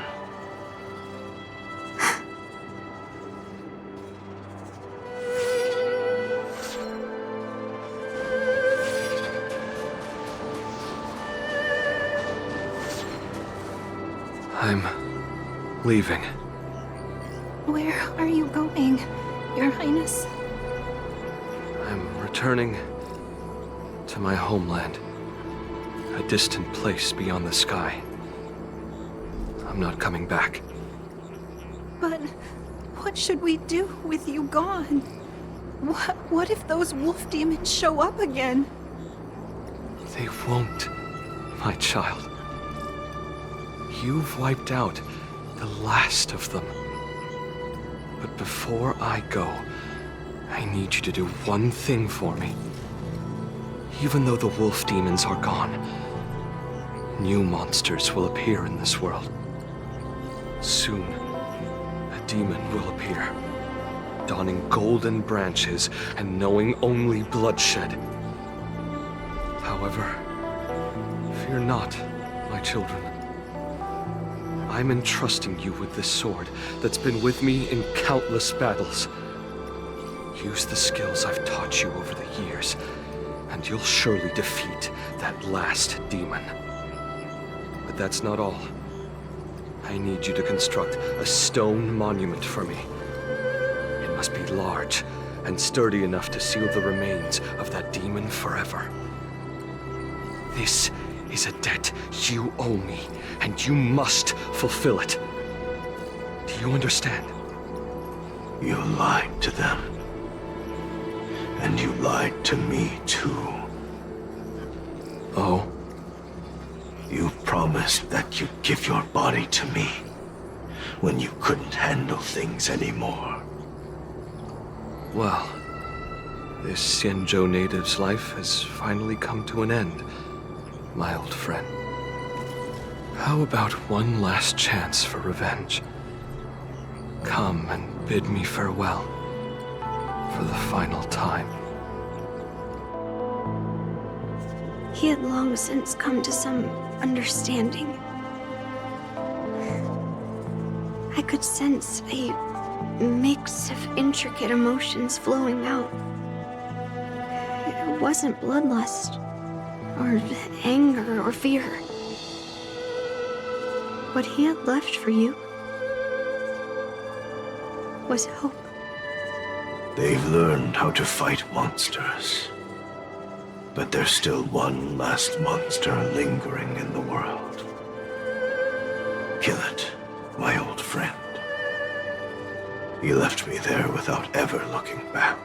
Speaker 16: I'm leaving.
Speaker 17: Where are you going, Your Highness?
Speaker 16: I'm returning to my homeland. A distant place beyond the sky. I'm not coming back.
Speaker 17: But what should we do with you gone? What if those wolf demons show up again?
Speaker 16: They won't, my child. You've wiped out the last of them. But before I go, I need you to do one thing for me. Even though the wolf demons are gone, new monsters will appear in this world. Soon, a demon will appear, donning golden branches and knowing only bloodshed. However, fear not, my children. I'm entrusting you with this sword that's been with me in countless battles. Use the skills I've taught you over the years, and you'll surely defeat that last demon. But that's not all. I need you to construct a stone monument for me. It must be large and sturdy enough to seal the remains of that demon forever. This is a debt you owe me, and you must fulfill it. Do you understand?
Speaker 11: You lied to them. And you lied to me, too.
Speaker 16: Oh?
Speaker 11: You promised that you'd give your body to me when you couldn't handle things anymore.
Speaker 16: Well, this Xianzhou native's life has finally come to an end, my old friend. How about one last chance for revenge? Come and bid me farewell for the final time.
Speaker 1: He had long since come to some understanding. I could sense a mix of intricate emotions flowing out. It wasn't bloodlust, or anger, or fear. What he had left for you was hope.
Speaker 11: They've learned how to fight monsters. But there's still one last monster lingering in the world. Kill it, my old friend. He left me there without ever looking back.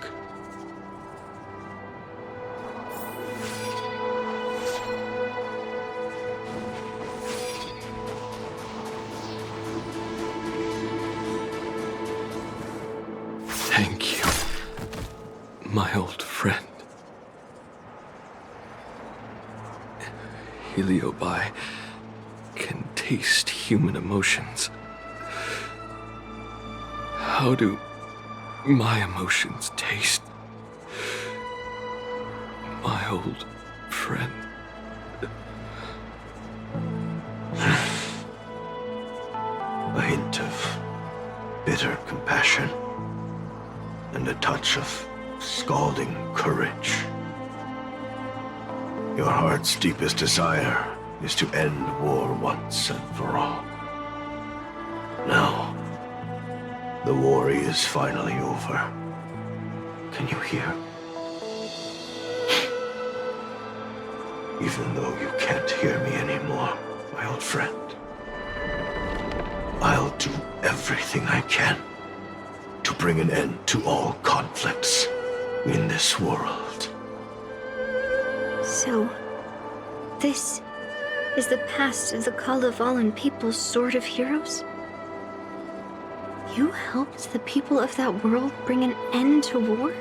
Speaker 16: Thank you, my old friend. Heliobi can taste human emotions. How do my emotions taste, my old friend?
Speaker 11: A hint of bitter compassion and a touch of scalding courage. Your heart's deepest desire is to end war once and for all. Now, the war is finally over. Can you hear? Even though you can't hear me anymore, my old friend, I'll do everything I can to bring an end to all conflicts in this world.
Speaker 1: So, this is the past of the Kalevalan people's Sword of Heroes? You helped the people of that world bring an end to war?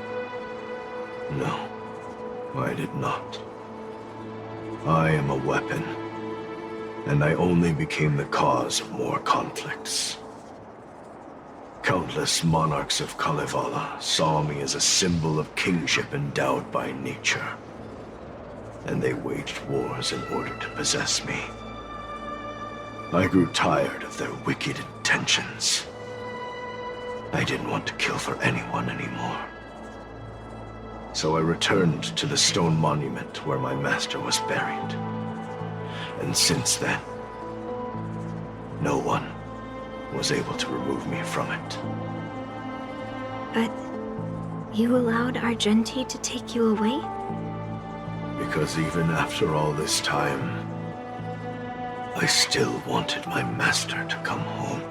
Speaker 11: No, I did not. I am a weapon, and I only became the cause of more conflicts. Countless monarchs of Kalevala saw me as a symbol of kingship endowed by nature. And they waged wars in order to possess me. I grew tired of their wicked intentions. I didn't want to kill for anyone anymore. So I returned to the stone monument where my master was buried. And since then, no one was able to remove me from it.
Speaker 1: But you allowed Argenti to take you away?
Speaker 11: Because even after all this time, I still wanted my master to come home.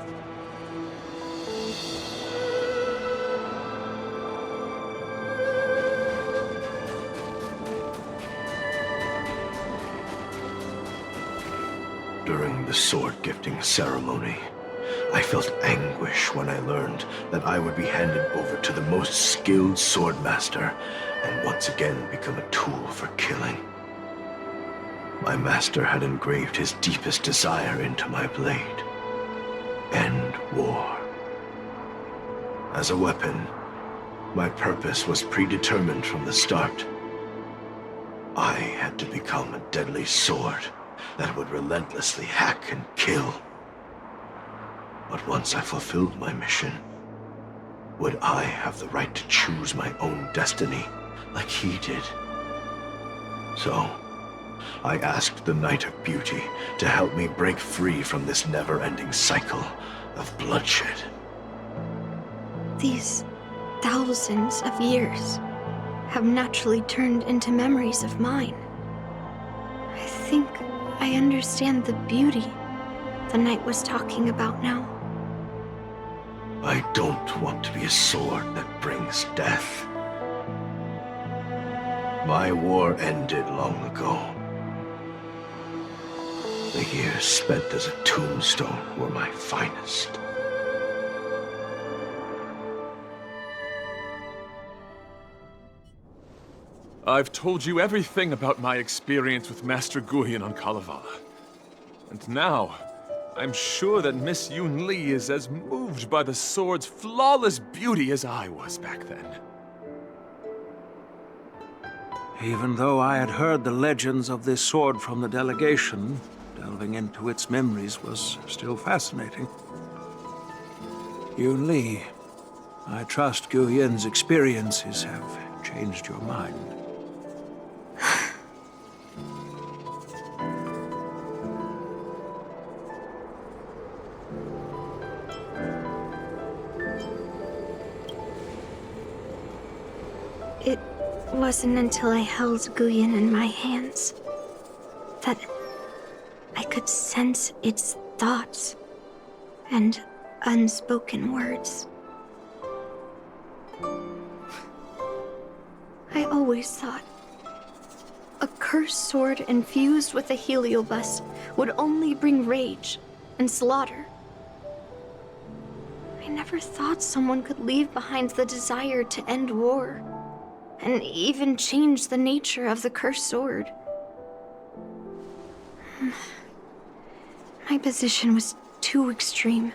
Speaker 11: During the sword gifting ceremony, I felt anguish when I learned that I would be handed over to the most skilled swordmaster and once again become a tool for killing. My master had engraved his deepest desire into my blade. End war. As a weapon, my purpose was predetermined from the start. I had to become a deadly sword that would relentlessly hack and kill. But once I fulfilled my mission, would I have the right to choose my own destiny like he did? So, I asked the Knight of Beauty to help me break free from this never-ending cycle of bloodshed.
Speaker 1: These thousands of years have naturally turned into memories of mine. I think I understand the beauty the knight was talking about now.
Speaker 11: I don't want to be a sword that brings death. My war ended long ago. The years spent as a tombstone were my finest.
Speaker 2: I've told you everything about my experience with Master Guyan on Kalevala. And now, I'm sure that Miss Yun Li is as moved by the sword's flawless beauty as I was back then.
Speaker 7: Even though I had heard the legends of this sword from the delegation, delving into its memories was still fascinating. Yun Li, I trust Guyin's experiences have changed your mind.
Speaker 1: It wasn't until I held Guyan in my hands that I could sense its thoughts and unspoken words. I always thought a cursed sword infused with a heliobus would only bring rage and slaughter. I never thought someone could leave behind the desire to end war, and even change the nature of the cursed sword. My position was too extreme.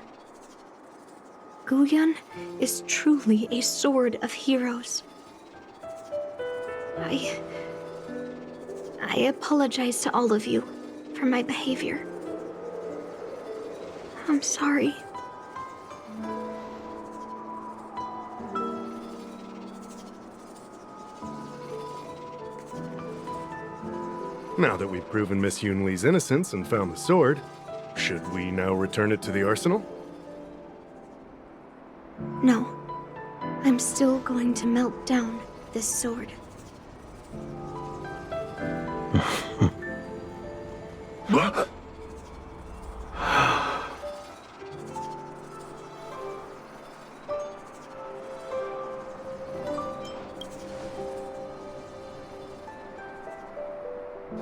Speaker 1: Guyan is truly a sword of heroes. I apologize to all of you for my behavior. I'm sorry.
Speaker 13: Now that we've proven Miss Yun Li's innocence and found the sword, should we now return it to the arsenal?
Speaker 1: No. I'm still going to melt down this sword.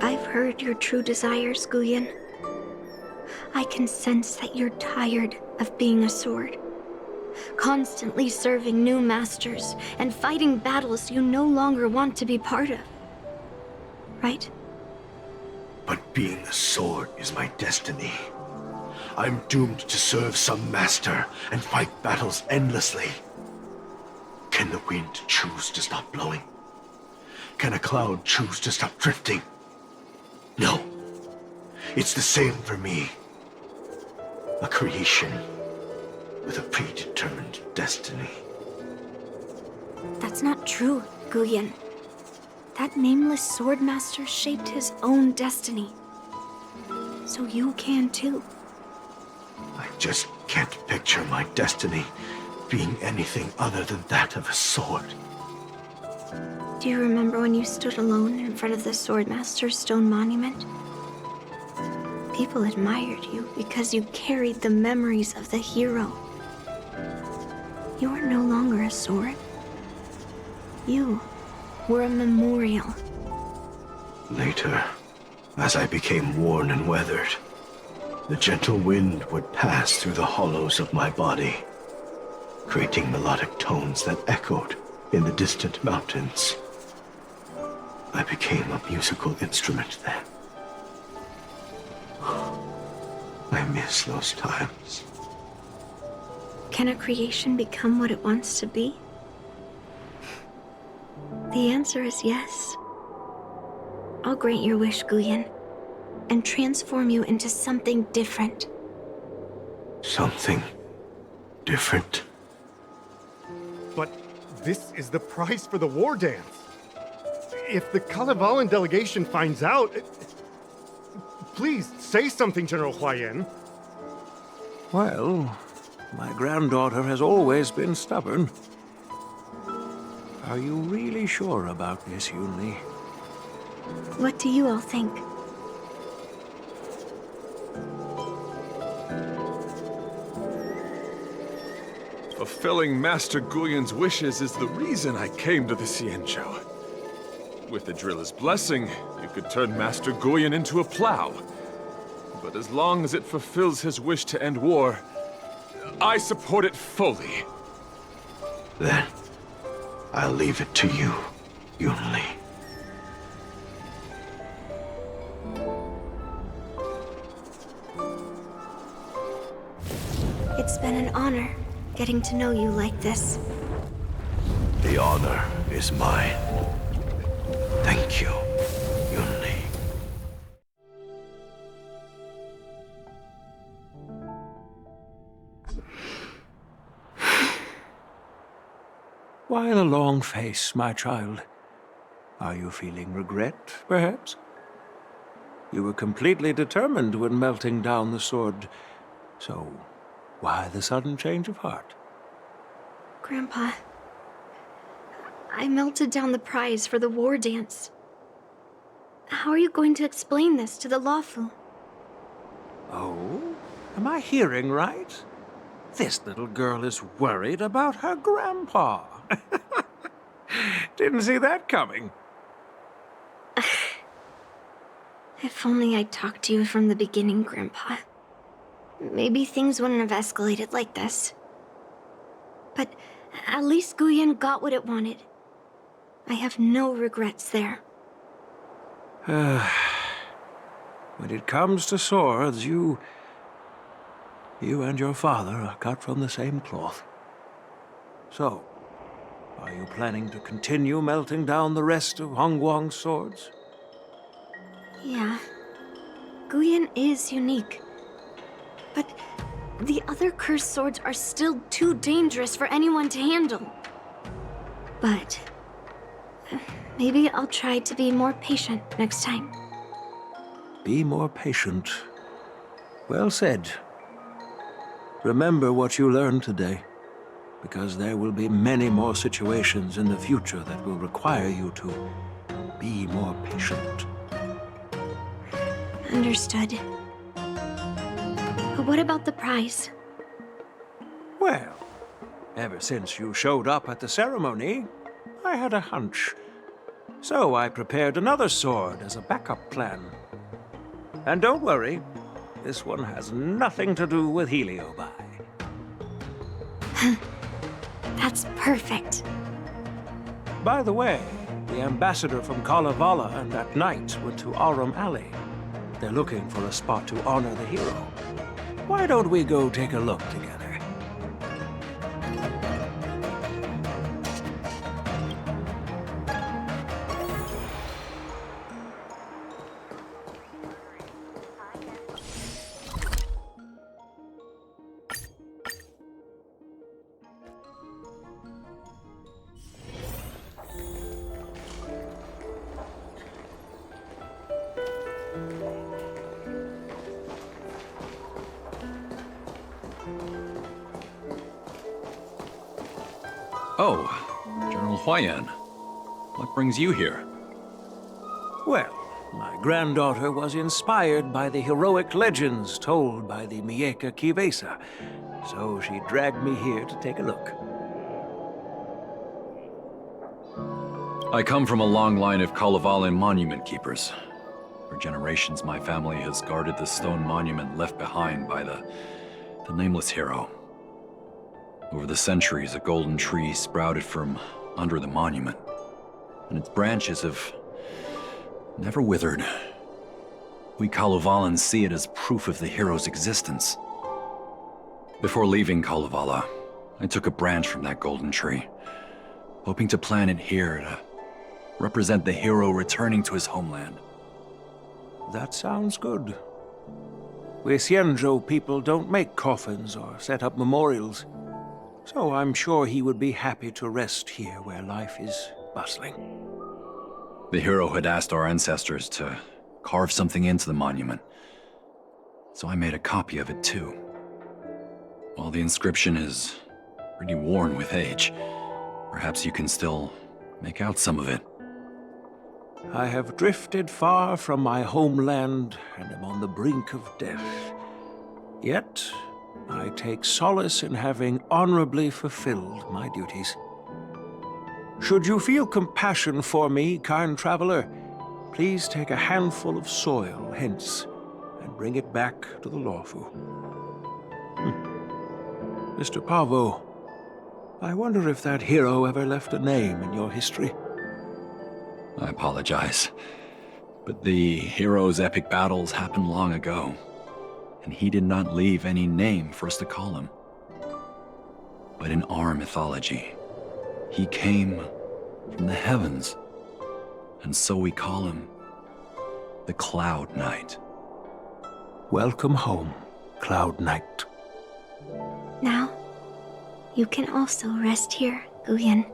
Speaker 1: I've heard your true desires, Guyan. I can sense that you're tired of being a sword, constantly serving new masters and fighting battles you no longer want to be part of. Right?
Speaker 11: But being a sword is my destiny. I'm doomed to serve some master and fight battles endlessly. Can the wind choose to stop blowing? Can a cloud choose to stop drifting? No. It's the same for me. A creation with a predetermined destiny.
Speaker 1: That's not true, Guyan. That nameless swordmaster shaped his own destiny. So you can too.
Speaker 11: I just can't picture my destiny being anything other than that of a sword.
Speaker 1: Do you remember when you stood alone in front of the swordmaster's stone monument? People admired you because you carried the memories of the hero. You are no longer a sword. You were a memorial.
Speaker 11: Later, as I became worn and weathered, the gentle wind would pass through the hollows of my body, creating melodic tones that echoed in the distant mountains. I became a musical instrument then. I miss those times.
Speaker 1: Can a creation become what it wants to be? The answer is yes. I'll grant your wish, Guyan, and transform you into something different.
Speaker 11: Something different?
Speaker 13: But this is the price for the war dance. If the Kalevalan delegation finds out... Please, say something, General Huayan.
Speaker 7: Well, my granddaughter has always been stubborn. Are you really sure about this, Yunli?
Speaker 1: What do you all think?
Speaker 2: Fulfilling Master Guyan's wishes is the reason I came to the Xianzhou. With the driller's blessing, you could turn Master Guyan into a plow. But as long as it fulfills his wish to end war, I support it fully.
Speaker 11: Then, I'll leave it to you, Yunli.
Speaker 1: It's been an honor getting to know you like this.
Speaker 11: The honor is mine. Thank you, Yunli. Why the long face, my child? Are you feeling regret, perhaps? You were completely determined when melting down the sword, so why the sudden change of heart?
Speaker 1: Grandpa, I melted down the prize for the war dance. How are you going to explain this to the Lawful?
Speaker 7: Oh? Am I hearing right? This little girl is worried about her grandpa. Didn't see that coming.
Speaker 1: If only I'd talked to you from the beginning, Grandpa. Maybe things wouldn't have escalated like this. But at least Guyan got what it wanted. I have no regrets there.
Speaker 7: When it comes to swords, you and your father are cut from the same cloth. So, are you planning to continue melting down the rest of Hongguang's swords?
Speaker 1: Yeah. Guyan is unique. But the other cursed swords are still too dangerous for anyone to handle. But maybe I'll try to be more patient next time.
Speaker 7: Be more patient. Well said. Remember what you learned today, because there will be many more situations in the future that will require you to be more patient.
Speaker 1: Understood. But what about the prize?
Speaker 7: Well, ever since you showed up at the ceremony, I had a hunch. So I prepared another sword as a backup plan. And don't worry, this one has nothing to do with Heliobi.
Speaker 1: That's perfect.
Speaker 7: By the way, the ambassador from Kalevala and that knight went to Arum Alley. They're looking for a spot to honor the hero. Why don't we go take a look together?
Speaker 5: Oh, General Huayan. What brings you here?
Speaker 7: Well, my granddaughter was inspired by the heroic legends told by the Mieka Kivesa, so she dragged me here to take a look.
Speaker 5: I come from a long line of Kalevala monument keepers. For generations, my family has guarded the stone monument left behind by the nameless hero. Over the centuries, a golden tree sprouted from under the monument, and its branches have never withered. We Kalevalans see it as proof of the hero's existence. Before leaving Kalevala, I took a branch from that golden tree, hoping to plant it here to represent the hero returning to his homeland.
Speaker 7: That sounds good. We Xianzhou people don't make coffins or set up memorials, so I'm sure he would be happy to rest here where life is bustling.
Speaker 5: The hero had asked our ancestors to carve something into the monument, so I made a copy of it too. While the inscription is pretty worn with age, perhaps you can still make out some of it.
Speaker 7: I have drifted far from my homeland and am on the brink of death. Yet, I take solace in having honorably fulfilled my duties. Should you feel compassion for me, kind traveler, please take a handful of soil hence and bring it back to the Lawfu. Mr. Pavo, I wonder if that hero ever left a name in your history.
Speaker 5: I apologize, but the hero's epic battles happened long ago, and he did not leave any name for us to call him. But in our mythology, he came from the heavens, and so we call him the Cloud Knight.
Speaker 7: Welcome home, Cloud Knight.
Speaker 1: Now, you can also rest here, Guyan.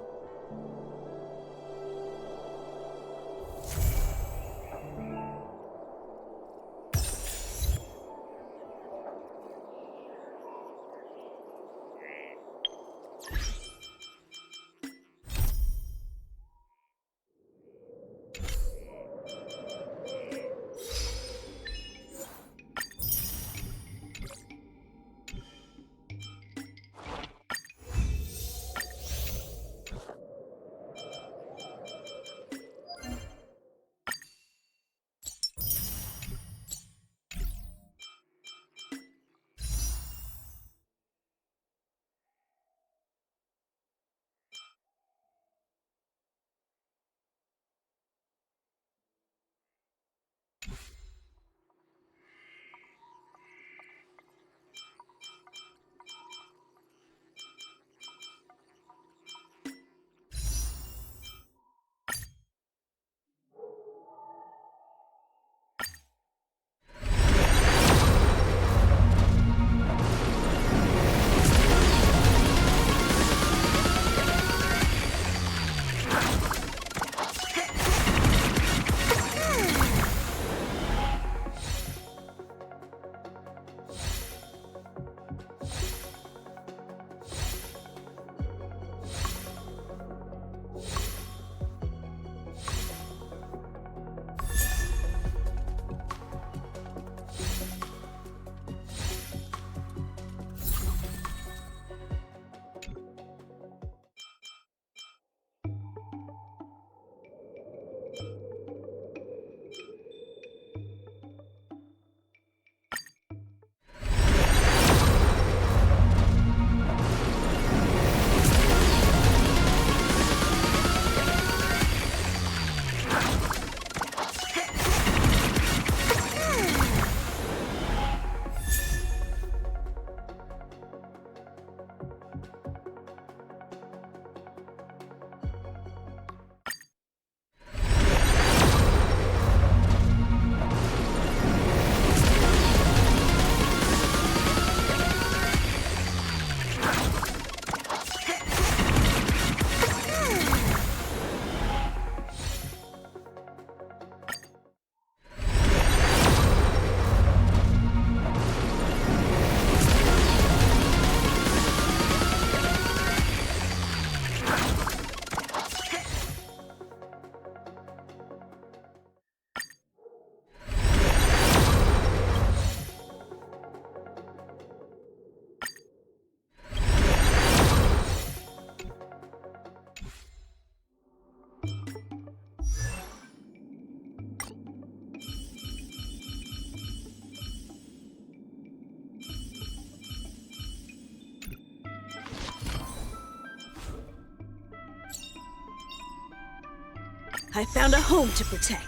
Speaker 18: I found a home to protect.